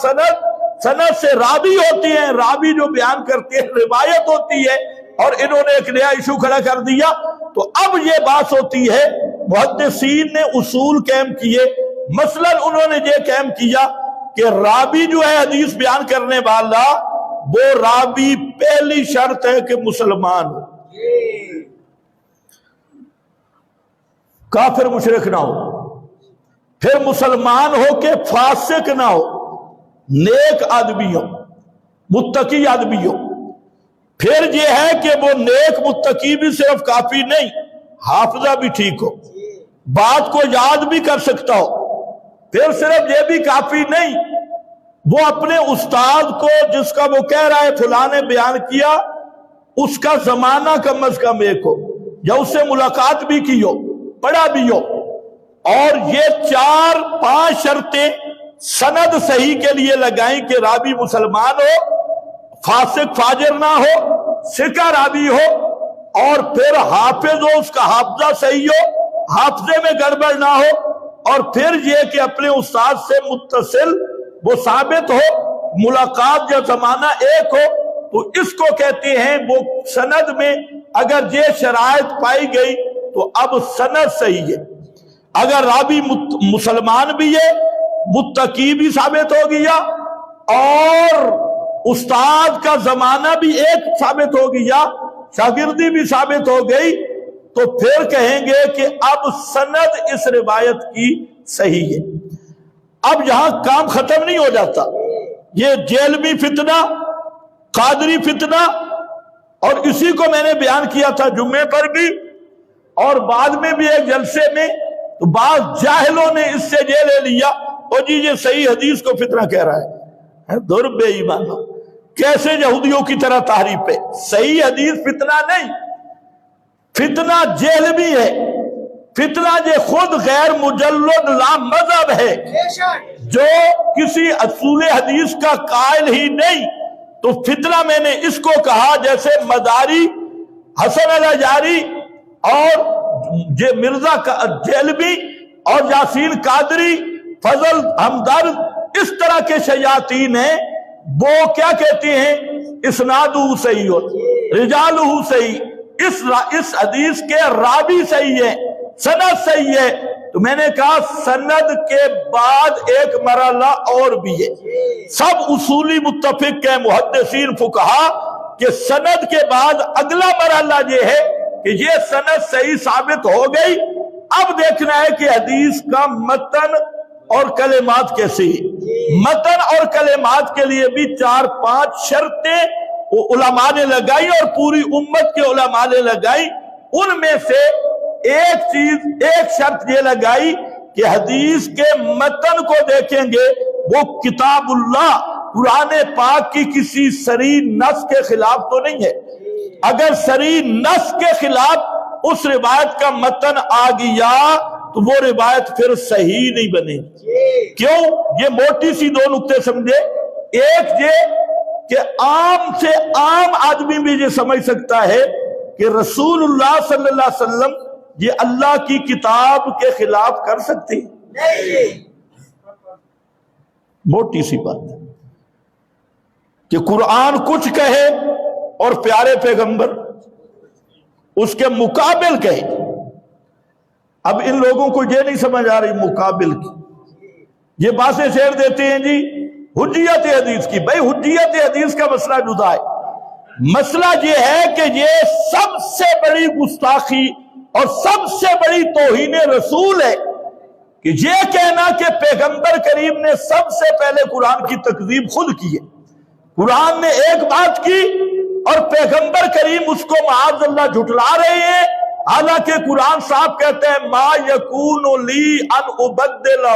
سند سے راوی ہوتی ہیں، راوی جو بیان کرتے ہیں روایت ہوتی ہے، اور انہوں نے ایک نیا ایشو کھڑا کر دیا۔ تو اب یہ بات ہوتی ہے محدثین نے اصول قائم کیے۔ مثلا انہوں نے یہ قائم کیا کہ راوی جو ہے حدیث بیان کرنے والا، وہ راوی پہلی شرط ہے کہ مسلمان ہو، کافر مشرک نہ ہو۔ پھر مسلمان ہو کہ فاسق نہ ہو، نیک آدمی ہو، متقی آدمی ہو۔ پھر یہ ہے کہ وہ نیک متقی بھی صرف کافی نہیں، حافظہ بھی ٹھیک ہو، بات کو یاد بھی کر سکتا ہو۔ پھر صرف یہ بھی کافی نہیں، وہ اپنے استاد کو جس کا وہ کہہ رہا ہے فلاں نے بیان کیا، اس کا زمانہ کم از کم ایک ہو، یا اس سے ملاقات بھی کی ہو، پڑھا بھی ہو۔ اور یہ 4-5 شرطیں سند صحیح کے لیے لگائیں کہ راوی مسلمان ہو، فاسق فاجر نہ ہو، ثقہ راوی ہو، اور پھر حافظ ہو، اس کا حافظہ صحیح ہو، حافظے میں گڑبڑ نہ ہو، اور پھر یہ کہ اپنے استاد سے متصل وہ ثابت ہو، ملاقات یا زمانہ ایک ہو، تو اس کو کہتے ہیں وہ سند میں اگر یہ شرائط پائی گئی تو اب سند صحیح ہے۔ اگر راوی مسلمان بھی ہے، متقی بھی ثابت ہو گیا، اور استاد کا زمانہ بھی ایک ثابت ہو گیا، شاگردی بھی ثابت ہو گئی، تو پھر کہیں گے کہ اب سند اس روایت کی صحیح ہے۔ اب یہاں کام ختم نہیں ہو جاتا، یہ جیلوی فتنہ، قادری فتنہ، اور اسی کو میں نے بیان کیا تھا جمعے پر بھی، اور بعد میں بھی ایک جلسے میں، تو بعض جاہلوں نے اس سے یہ لے لیا، اور جی یہ صحیح حدیث کو فتنہ کہہ رہا ہے۔ دور بے ایمانو، کیسے یہودیوں کی طرح تحریف ہے؟ صحیح حدیث فتنہ نہیں، فتنہ جہل بھی ہے، فتنہ یہ خود غیر مجلد لا مذہب ہے، جو کسی اصول حدیث کا قائل ہی نہیں۔ تو فتنہ میں نے اس کو کہا جیسے مداری، حسن الجاری، اور یہ مرزا جیلوی اور یاسین قادری، فضل ہمدرد، اس طرح کے شیاطین ہیں، وہ کیا کہتے ہیں؟ اسنادہ صحیح ہو، رجالہ صحیح، اس حدیث کے راوی صحیح ہے، سند صحیح ہے۔ تو میں نے کہا سند کے بعد ایک مرحلہ اور بھی ہے۔ سب اصولی متفق ہے، محدثین فقہا، کہ سند کے بعد اگلا مرحلہ یہ ہے کہ یہ سند صحیح ثابت ہو گئی، اب دیکھنا ہے کہ حدیث کا متن اور کلمات کیسے ہیں۔ متن اور کلمات کے لیے بھی 4-5 شرطیں علماء نے لگائی، اور پوری امت کے علماء نے لگائی۔ ان میں سے ایک شرط یہ لگائی کہ حدیث کے متن کو دیکھیں گے، وہ کتاب اللہ، قرآن پاک کی کسی صریح نص کے خلاف تو نہیں ہے۔ اگر صریح نص کے خلاف اس روایت کا متن آ گیا تو وہ روایت پھر صحیح نہیں بنے۔ کیوں؟ یہ موٹی سی 2 نقطے سمجھے۔ ایک یہ کہ عام سے عام آدمی بھی یہ سمجھ سکتا ہے کہ رسول اللہ صلی اللہ علیہ وسلم یہ اللہ کی کتاب کے خلاف کر سکتے ہیں؟ موٹی سی بات ہے کہ قرآن کچھ کہے اور پیارے پیغمبر اس کے مقابل کہے۔ اب ان لوگوں کو یہ نہیں سمجھ آ رہی مقابل کی، یہ باتیں شیئر دیتے ہیں جی حجیت حدیث کی۔ بھائی حجیت حدیث کا مسئلہ جدا ہے، مسئلہ یہ ہے کہ یہ سب سے بڑی گستاخی اور سب سے بڑی توہین رسول ہے کہ یہ کہنا کہ پیغمبر کریم نے سب سے پہلے قرآن کی تکذیب خود کی ہے۔ قرآن نے ایک بات کی اور پیغمبر کریم اس کو معاذ اللہ جھٹلا رہے ہیں، حالانکہ قرآن صاحب کہتے ہیں ما یکون لی ان ابدلہ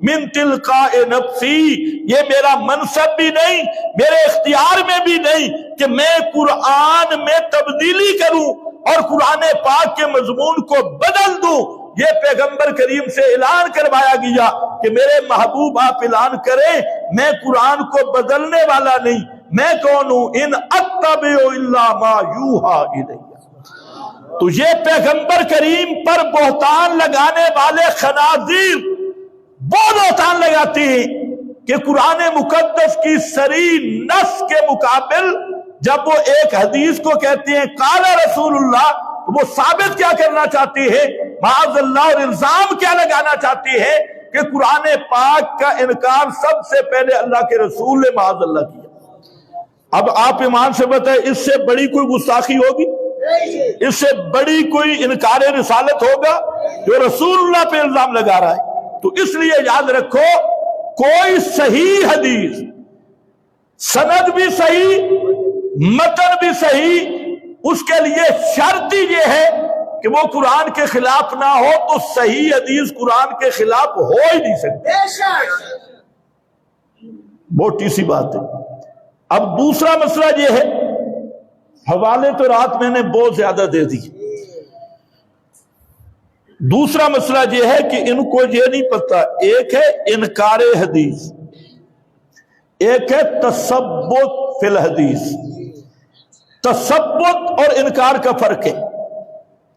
من تلقاء نفسی، یہ میرا منصب بھی نہیں، میرے اختیار میں بھی نہیں کہ میں قرآن میں تبدیلی کروں اور قرآن پاک کے مضمون کو بدل دوں۔ یہ پیغمبر کریم سے اعلان کروایا گیا کہ میرے محبوب آپ اعلان کریں میں قرآن کو بدلنے والا نہیں، میں کون ہوں؟ ان اتبع الا ما یوحی الی۔ تو یہ پیغمبر کریم پر بہتان لگانے والے خنازیر وہ بہتان لگاتے ہیں کہ قرآن مقدس کی صریح نص کے مقابل جب وہ ایک حدیث کو کہتے ہیں قال رسول اللہ، وہ ثابت کیا کرنا چاہتے ہیں معاذ اللہ، اور الزام کیا لگانا چاہتے ہیں کہ قرآن پاک کا انکار سب سے پہلے اللہ کے رسول نے معاذ اللہ کیا۔ اب آپ ایمان سے بتائیں اس سے بڑی کوئی گستاخی ہوگی؟ اس سے بڑی کوئی انکار رسالت ہوگا جو رسول اللہ پہ الزام لگا رہا ہے؟ تو اس لیے یاد رکھو کوئی صحیح حدیث، سند بھی صحیح، متن بھی صحیح، اس کے لیے شرط ہی یہ ہے کہ وہ قرآن کے خلاف نہ ہو، تو صحیح حدیث قرآن کے خلاف ہو ہی نہیں سکتی۔ موٹی سی بات ہے۔ اب دوسرا مسئلہ یہ ہے، حوالے تو رات میں نے بہت زیادہ دے دی۔ دوسرا مسئلہ یہ ہے کہ ان کو یہ نہیں پتا، ایک ہے انکار حدیث، ایک ہے تثبت فی الحدیث۔ تثبت اور انکار کا فرق ہے۔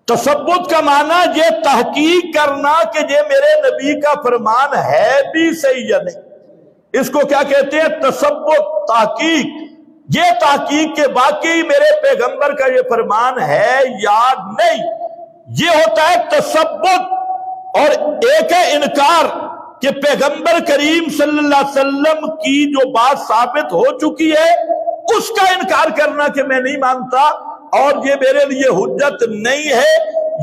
تثبت کا معنی یہ تحقیق کرنا کہ یہ میرے نبی کا فرمان ہے بھی صحیح یا نہیں، اس کو کیا کہتے ہیں؟ تثبت، تحقیق۔ یہ تحقیق کہ باقی میرے پیغمبر کا یہ فرمان ہے یا نہیں، یہ ہوتا ہے تثبت۔ اور ایک ہے انکار کہ پیغمبر کریم صلی اللہ علیہ وسلم کی جو بات ثابت ہو چکی ہے اس کا انکار کرنا کہ میں نہیں مانتا اور یہ میرے لیے حجت نہیں ہے،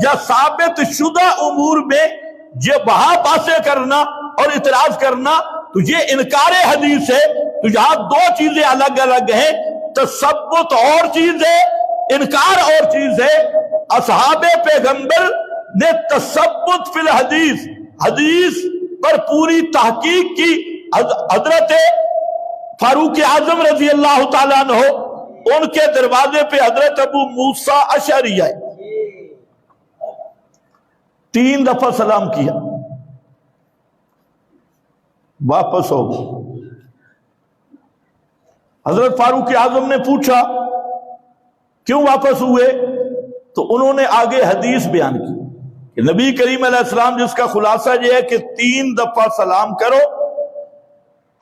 یا ثابت شدہ امور میں یہ بہا باسے کرنا اور اعتراض کرنا، تو یہ انکار حدیث ہے۔ تو یہاں دو چیزیں الگ الگ ہیں، تثبت اور چیز ہے، انکار اور چیز ہے۔ اصحاب پیغمبر نے تثبت فی الحدیث، حدیث پر پوری تحقیق کی۔ حضرت فاروق اعظم رضی اللہ تعالیٰ عنہ، ان کے دروازے پہ حضرت ابو موسیٰ اشعری آئے، 3 دفعہ سلام کیا، واپس ہو گئے۔ حضرت فاروق اعظم نے پوچھا کیوں واپس ہوئے؟ تو انہوں نے آگے حدیث بیان کی کہ نبی کریم علیہ السلام جس کا خلاصہ یہ ہے کہ 3 دفعہ سلام کرو،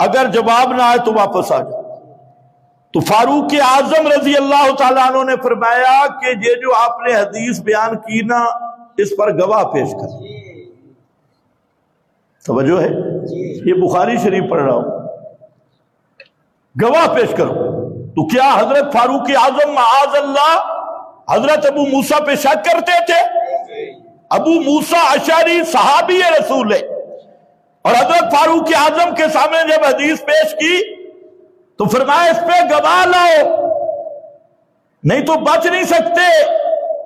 اگر جواب نہ آئے تو واپس آ جاؤ۔ تو فاروق اعظم رضی اللہ تعالیٰ عنہ نے فرمایا کہ یہ جو آپ نے حدیث بیان کی نا، اس پر گواہ پیش کر۔ توجہ ہے؟ یہ بخاری شریف پڑھ رہا ہوں، گواہ پیش کرو۔ تو کیا حضرت فاروق اعظم معاذ اللہ حضرت ابو موسیٰ پہ شک کرتے تھے؟ ابو موسیٰ اشعری صحابی رسول ہے، اور حضرت فاروق اعظم کے سامنے جب حدیث پیش کی تو فرمایا اس پہ گواہ لاؤ، نہیں تو بچ نہیں سکتے۔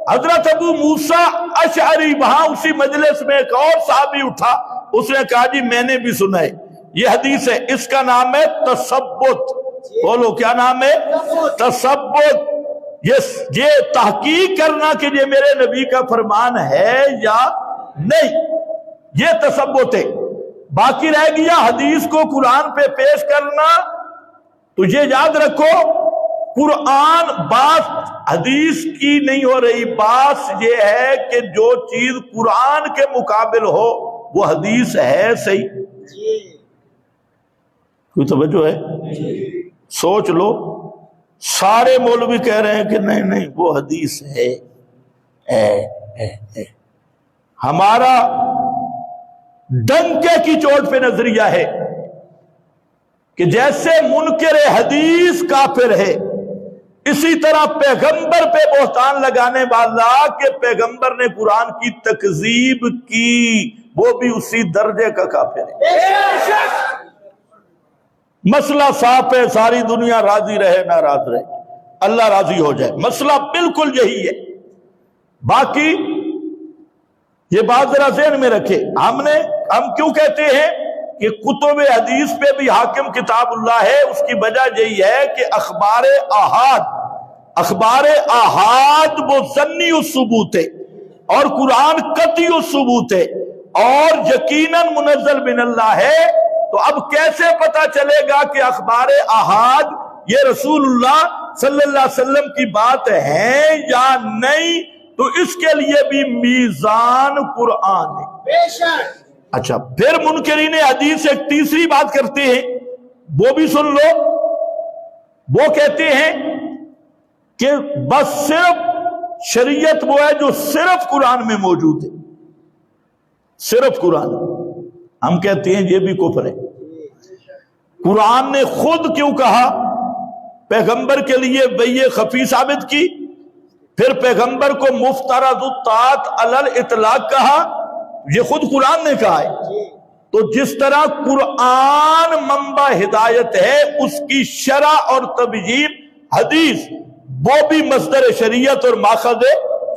حضرت ابو موسیٰ اشعری، وہاں اسی مجلس میں ایک اور صحابی اٹھا، اس نے کہا جی میں نے بھی سنا ہے، یہ حدیث ہے، اس کا نام ہے تثبت۔ بولو کیا نام ہے؟ تثبت۔ یہ تحقیق کرنا کہ یہ میرے نبی کا فرمان ہے یا نہیں، یہ تثبت ہے۔ باقی رہ گیا حدیث کو قرآن پہ پیش کرنا، تو یہ یاد رکھو قرآن بات حدیث کی نہیں ہو رہی، بات یہ ہے کہ جو چیز قرآن کے مقابل ہو وہ حدیث ہے صحیح۔ کوئی توجہ ہے؟ سوچ لو، سارے مولوی کہہ رہے ہیں کہ نہیں نہیں وہ حدیث ہے۔ ہمارا ڈنکے کی چوٹ پہ نظریہ ہے کہ جیسے منکر حدیث کافر ہے، اسی طرح پیغمبر پہ بہتان لگانے والا کہ پیغمبر نے قرآن کی تکذیب کی، وہ بھی اسی درجے کا کافر ہے۔ مسئلہ صاف ہے، ساری دنیا راضی رہے ناراض رہے، اللہ راضی ہو جائے، مسئلہ بالکل یہی ہے۔ باقی یہ بات ذرا ذہن میں رکھے، ہم کیوں کہتے ہیں کہ کتب حدیث پہ بھی حاکم کتاب اللہ ہے؟ اس کی وجہ یہی ہے کہ اخبار احاد وہ ظنی الثبوت ہے اور قرآن قطعی الثبوت ہے اور یقیناً منزل من اللہ ہے۔ تو اب کیسے پتا چلے گا کہ اخبار احاد یہ رسول اللہ صلی اللہ علیہ وسلم کی بات ہے یا نہیں؟ تو اس کے لیے بھی میزان قرآن ہے۔ اچھا، پھر منکرین حدیث ایک تیسری بات کرتے ہیں، وہ بھی سن لو۔ وہ کہتے ہیں کہ بس صرف شریعت وہ ہے جو صرف قرآن میں موجود ہے، صرف قرآن۔ ہم کہتے ہیں یہ بھی کفر ہے۔ قرآن نے خود کیوں کہا پیغمبر کے لیے بیع خفی ثابت کی، پھر پیغمبر کو مفترض الطاعت علی الاطلاق کہا، یہ خود قرآن نے کہا ہے۔ تو جس طرح قرآن منبع ہدایت ہے، اس کی شرح اور تبیین حدیث وہ بھی مصدر شریعت اور ماخذ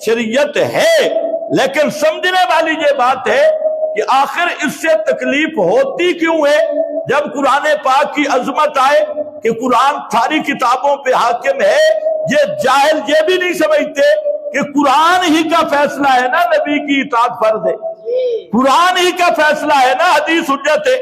شریعت ہے۔ لیکن سمجھنے والی یہ بات ہے کہ آخر اس سے تکلیف ہوتی کیوں ہے؟ جب قرآن پاک کی عظمت آئے کہ قرآن ساری کتابوں پہ حاکم ہے، یہ جاہل یہ بھی نہیں سمجھتے کہ قرآن ہی کا فیصلہ ہے نا نبی کی اطاعت فرض ہے، قرآن ہی کا فیصلہ ہے نا حدیث حجت ہے،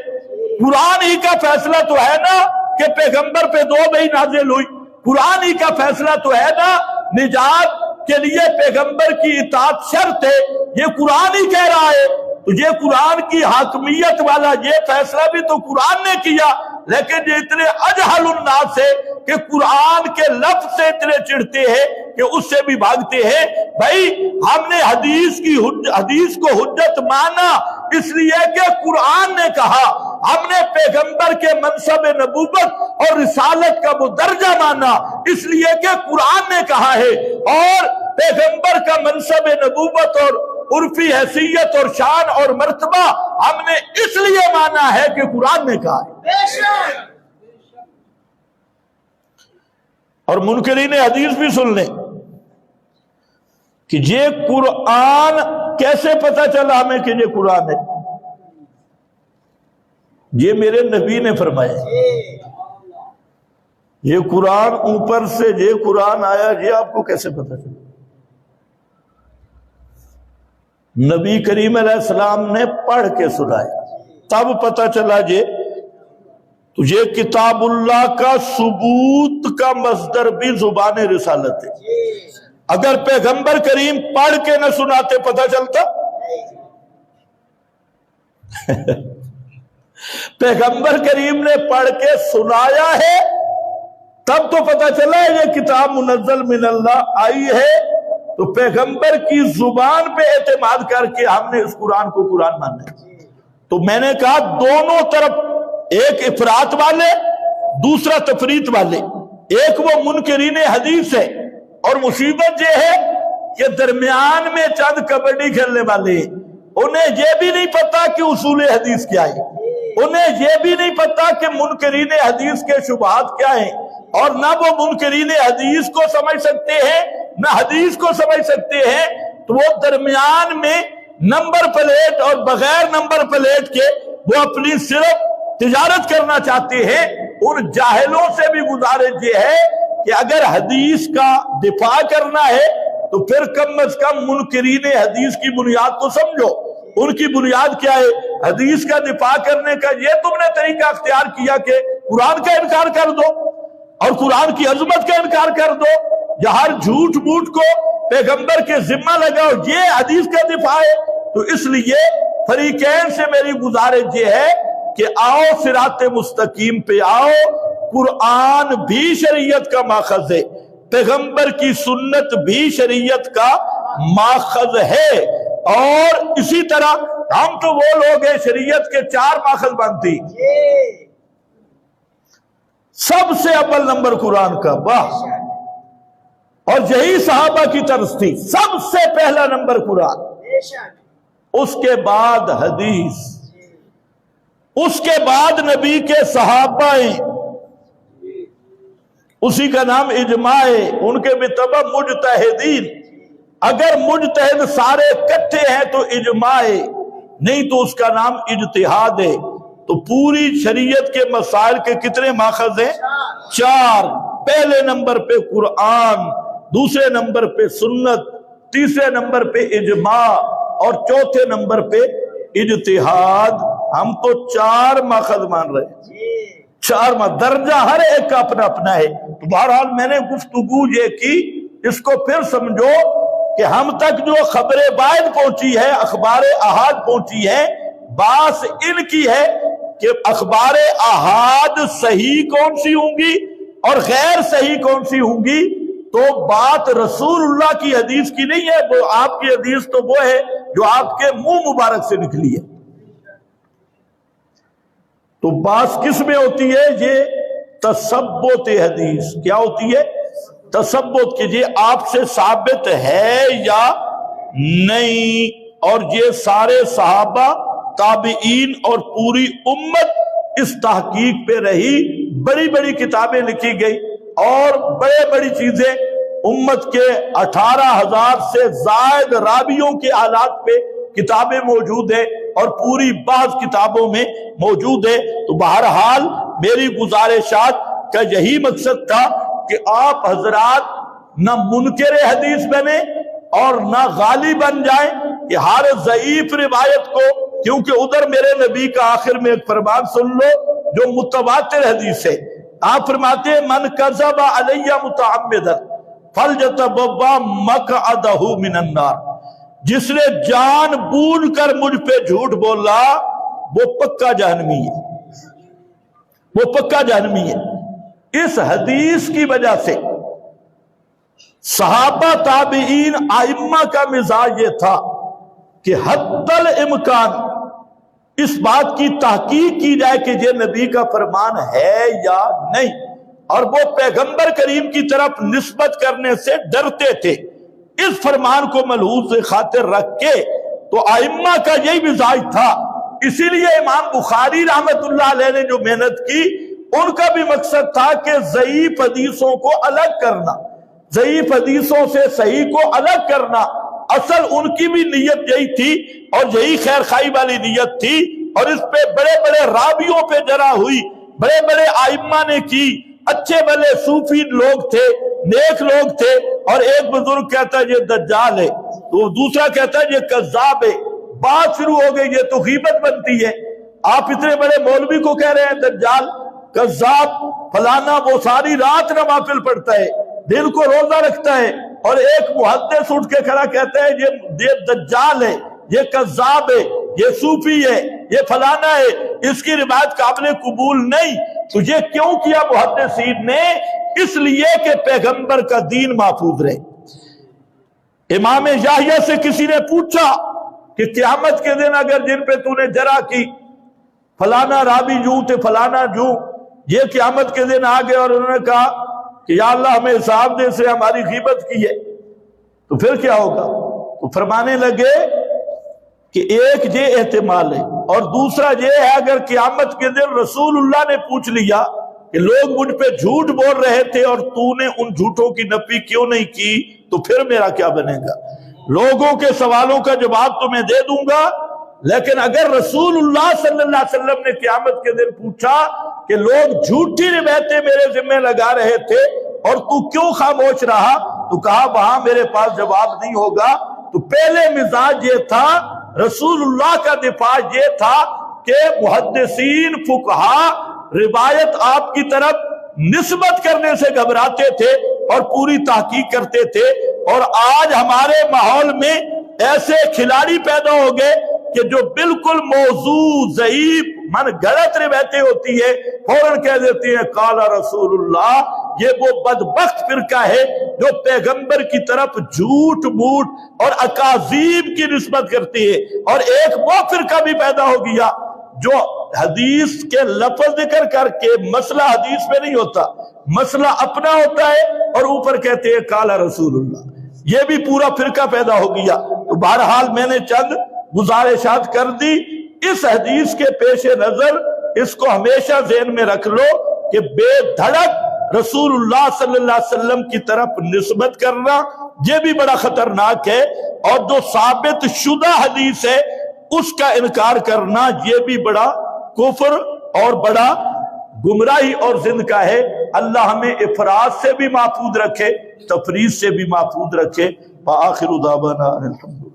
قرآن ہی کا فیصلہ تو ہے نا کہ پیغمبر پہ 2 وحی نازل ہوئی، قرآن ہی کا فیصلہ تو ہے نا نجات کے لیے پیغمبر کی اطاعت شرط ہے، یہ قرآن ہی کہہ رہا ہے۔ تو یہ قرآن کی حاکمیت والا یہ فیصلہ بھی تو قرآن نے کیا، لیکن یہ اتنے اجہل الناس ہے کہ قرآن کے لفظ سے اتنے چڑھتے ہیں کہ اس سے بھی بھاگتے ہیں۔ بھائی ہم نے حدیث کو حجت مانا اس لیے کہ قرآن نے کہا، ہم نے پیغمبر کے منصب نبوت اور رسالت کا وہ درجہ مانا اس لیے کہ قرآن نے کہا ہے، اور پیغمبر کا منصب نبوت اور عرفی حیثیت اور شان اور مرتبہ ہم نے اس لیے مانا ہے کہ قرآن نے کہا ہے۔ اور منکرین حدیث بھی سن لیں کہ یہ قرآن کیسے پتا چلا ہمیں کہ یہ قرآن ہے؟ یہ میرے نبی نے فرمایا، یہ قرآن اوپر سے یہ قرآن آیا، یہ آپ کو کیسے پتا چلا؟ نبی کریم علیہ السلام نے پڑھ کے سنایا، تب پتا چلا تو یہ کتاب اللہ کا ثبوت کا مصدر بھی زبان رسالت ہے۔ اگر پیغمبر کریم پڑھ کے نہ سناتے پتا چلتا؟ پیغمبر کریم نے پڑھ کے سنایا ہے، تب تو پتا چلا یہ کتاب منزل من اللہ آئی ہے۔ تو پیغمبر کی زبان پہ اعتماد کر کے ہم نے اس قرآن کو قرآن مانا ہے۔ تو میں نے کہا دونوں طرف، ایک افراط والے دوسرا تفریط والے، ایک وہ منکرین حدیث ہے، اور مصیبت یہ ہے کہ درمیان میں چند کبڈی کھیلنے والے، انہیں یہ بھی نہیں پتا کہ اصول حدیث کیا ہے، انہیں یہ بھی نہیں پتا کہ منکرین حدیث کے شبہات کیا ہیں، اور نہ وہ منکرین حدیث کو سمجھ سکتے ہیں نہ حدیث کو سمجھ سکتے ہیں۔ تو وہ درمیان میں نمبر پلیٹ اور بغیر نمبر پلیٹ کے وہ اپنی صرف تجارت کرنا چاہتے ہیں۔ ان جاہلوں سے بھی گزارش یہ ہے کہ اگر حدیث کا دفاع کرنا ہے تو پھر کم از کم منکرین حدیث کی بنیاد تو سمجھو۔ ان کی بنیاد کیا ہے؟ حدیث کا دفاع کرنے کا یہ تم نے طریقہ اختیار کیا کہ قرآن کا انکار کر دو اور قرآن کی عظمت کا انکار کر دو، یا ہر جھوٹ موٹ کو پیغمبر کے ذمہ لگاؤ، یہ حدیث کا دفاع ہے۔ تو اس لیے فریقین سے میری گزارش یہ ہے کہ آؤ صراط مستقیم پہ آؤ، قرآن بھی شریعت کا ماخذ ہے، پیغمبر کی سنت بھی شریعت کا ماخذ ہے۔ اور اسی طرح ہم تو وہ لوگ ہیں شریعت کے 4 ماخذ مانتی، سب سے اول نمبر قرآن کا، واہ، اور یہی صحابہ کی طرز تھی، سب سے پہلا نمبر قرآن، اس کے بعد حدیث، اس کے بعد نبی کے صحابہ، اسی کا نام اجماع ہے، ان کے بتبع مجتہدین۔ اگر مجتہد سارے اکٹھے ہیں تو اجماع ہے، نہیں تو اس کا نام اجتہاد ہے۔ تو پوری شریعت کے مسائل کے کتنے ماخذ ہیں؟ 4۔ پہلے نمبر پہ قرآن، دوسرے نمبر پہ سنت، تیسرے نمبر پہ اجماع، اور چوتھے نمبر پہ اجتہاد۔ ہم تو 4 ماخذ مان رہے ہیں، 4 درجہ ہر ایک کا اپنا اپنا ہے۔ تو بہرحال میں نے گفتگو یہ کی، اس کو پھر سمجھو کہ ہم تک جو خبر واحد پہنچی ہے، اخبار احاد پہنچی ہے، باس ان کی ہے کہ اخبار احاد صحیح کون سی ہوں گی اور غیر صحیح کون سی ہوں گی۔ تو بات رسول اللہ کی حدیث کی نہیں ہے، وہ آپ کی حدیث تو وہ ہے جو آپ کے منہ مبارک سے نکلی ہے۔ تو باس کس میں ہوتی ہے؟ یہ تثبت حدیث۔ کیا ہوتی ہے؟ تثبت، کہ یہ آپ سے ثابت ہے یا نہیں، اور یہ سارے صحابہ تابعین اور پوری امت اس تحقیق پہ رہی، بڑی بڑی کتابیں لکھی گئی اور بڑے بڑی چیزیں، امت کے 18,000 سے زائد راویوں کے حالات پہ کتابیں موجود ہیں اور پوری بعض کتابوں میں موجود ہے۔ تو بہرحال میری گزارشات کا یہی مقصد تھا کہ آپ حضرات نہ منکر حدیث بنے اور نہ غالی بن جائیں کہ ہر ضعیف روایت کو، کیونکہ ادھر میرے نبی کا آخر میں ایک فرمان سن لو جو متواتر حدیث ہے۔ آپ فرماتے ہیں من کذب علی متعمدا فلیتبوأ مقعدہ من النار، جس نے جان بوجھ کر مجھ پہ جھوٹ بولا وہ پکا جہنمی ہے، وہ پکا جہنمی ہے۔ اس حدیث کی وجہ سے صحابہ تابعین ائمہ کا مزاج یہ تھا کہ حتی الامکان اس بات کی تحقیق کی جائے کہ یہ نبی کا فرمان ہے یا نہیں، اور وہ پیغمبر کریم کی طرف نسبت کرنے سے ڈرتے تھے۔ اس فرمان کو ملحوظ خاطر رکھ کے تو ائمہ کا یہی مزاج تھا۔ اسی لیے امام بخاری رحمت اللہ علیہ نے جو محنت کی، ان کا بھی مقصد تھا کہ ضعیف حدیثوں کو الگ کرنا، ضعیف حدیثوں سے صحیح کو الگ کرنا۔ اصل ان کی بھی نیت یہی تھی اور یہی خیر خواہی والی نیت تھی، اور اس پہ بڑے بڑے راویوں پہ جرح ہوئی، بڑے بڑے ائمہ نے کی، اچھے بھلے صوفی لوگ تھے، نیک لوگ تھے، اور ایک بزرگ کہتا ہے یہ دجال ہے، تو دوسرا کہتا ہے یہ کذاب ہے۔ بات شروع ہو گئی، یہ تو غیبت بنتی ہے۔ آپ اتنے بڑے مولوی کو کہہ رہے ہیں دجال، کذاب، فلانا، وہ ساری رات نوافل پڑھتا ہے، دن کو روزہ رکھتا ہے، اور ایک محدث اٹھ کے کھڑا کہتا ہے یہ دجال ہے، یہ کذاب ہے، یہ صوفی ہے، یہ فلانا ہے، اس کی روایت قابل قبول نہیں۔ تو یہ کیوں کیا محدثین نے؟ اس لیے کہ پیغمبر کا دین محفوظ رہے۔ امام یحییٰ سے کسی نے پوچھا کہ قیامت کے دن اگر جن پہ تو نے جرح کی فلانا راوی یوں تھے، فلانا جو، یہ قیامت کے دن آگے اور انہوں نے کہا کہ یا اللہ ہمیں حساب دے سے ہماری غیبت کی ہے، تو پھر کیا ہوگا؟ تو فرمانے لگے کہ ایک یہ احتمال ہے، اور دوسرا یہ ہے اگر قیامت کے دن رسول اللہ نے پوچھ لیا کہ لوگ مجھ پہ جھوٹ بول رہے تھے اور تو نے ان جھوٹوں کی نفی کیوں نہیں کی، تو پھر میرا کیا بنے گا؟ لوگوں کے سوالوں کا جواب تو میں دے دوں گا، لیکن اگر رسول اللہ صلی اللہ علیہ وسلم نے قیامت کے دن پوچھا کہ لوگ جھوٹی روایتیں میرے ذمہ لگا رہے تھے اور تو کیوں خاموش رہا، تو کہا وہاں میرے پاس جواب نہیں ہوگا۔ تو پہلے مزاج یہ تھا، رسول اللہ کا دفاع یہ تھا کہ محدثین فقہا روایت آپ کی طرف نسبت کرنے سے گھبراتے تھے اور پوری تحقیق کرتے تھے، اور آج ہمارے ماحول میں ایسے کھلاڑی پیدا ہو گئے کہ جو بالکل موضوع ضعیف من گھڑت روایتیں ہوتی ہے فوراً کہہ دیتے ہیں قال رسول اللہ۔ یہ وہ بدبخت فرقہ ہے جو پیغمبر کی طرف جھوٹ موٹ اور اکاذیب کی نسبت کرتی ہے، اور ایک وہ فرقہ بھی پیدا ہو گیا جو حدیث کے لفظ ذکر کر کے مسئلہ حدیث میں نہیں ہوتا، مسئلہ اپنا ہوتا ہے اور اوپر کہتے ہیں قال رسول اللہ۔ یہ بھی پورا فرقہ پیدا ہو گیا۔ تو بہرحال میں نے چند گزارشات کر دی۔ اس حدیث کے پیش نظر اس کو ہمیشہ ذہن میں رکھ لو کہ بے دھڑک رسول اللہ صلی اللہ علیہ وسلم کی طرف نسبت کرنا یہ بھی بڑا خطرناک ہے، اور جو ثابت شدہ حدیث ہے اس کا انکار کرنا یہ بھی بڑا کفر اور بڑا گمراہی اور زند کا ہے۔ اللہ ہمیں افراط سے بھی محفوظ رکھے، تفریط سے بھی محفوظ رکھے۔ وآخر دعوانا الحمدللہ۔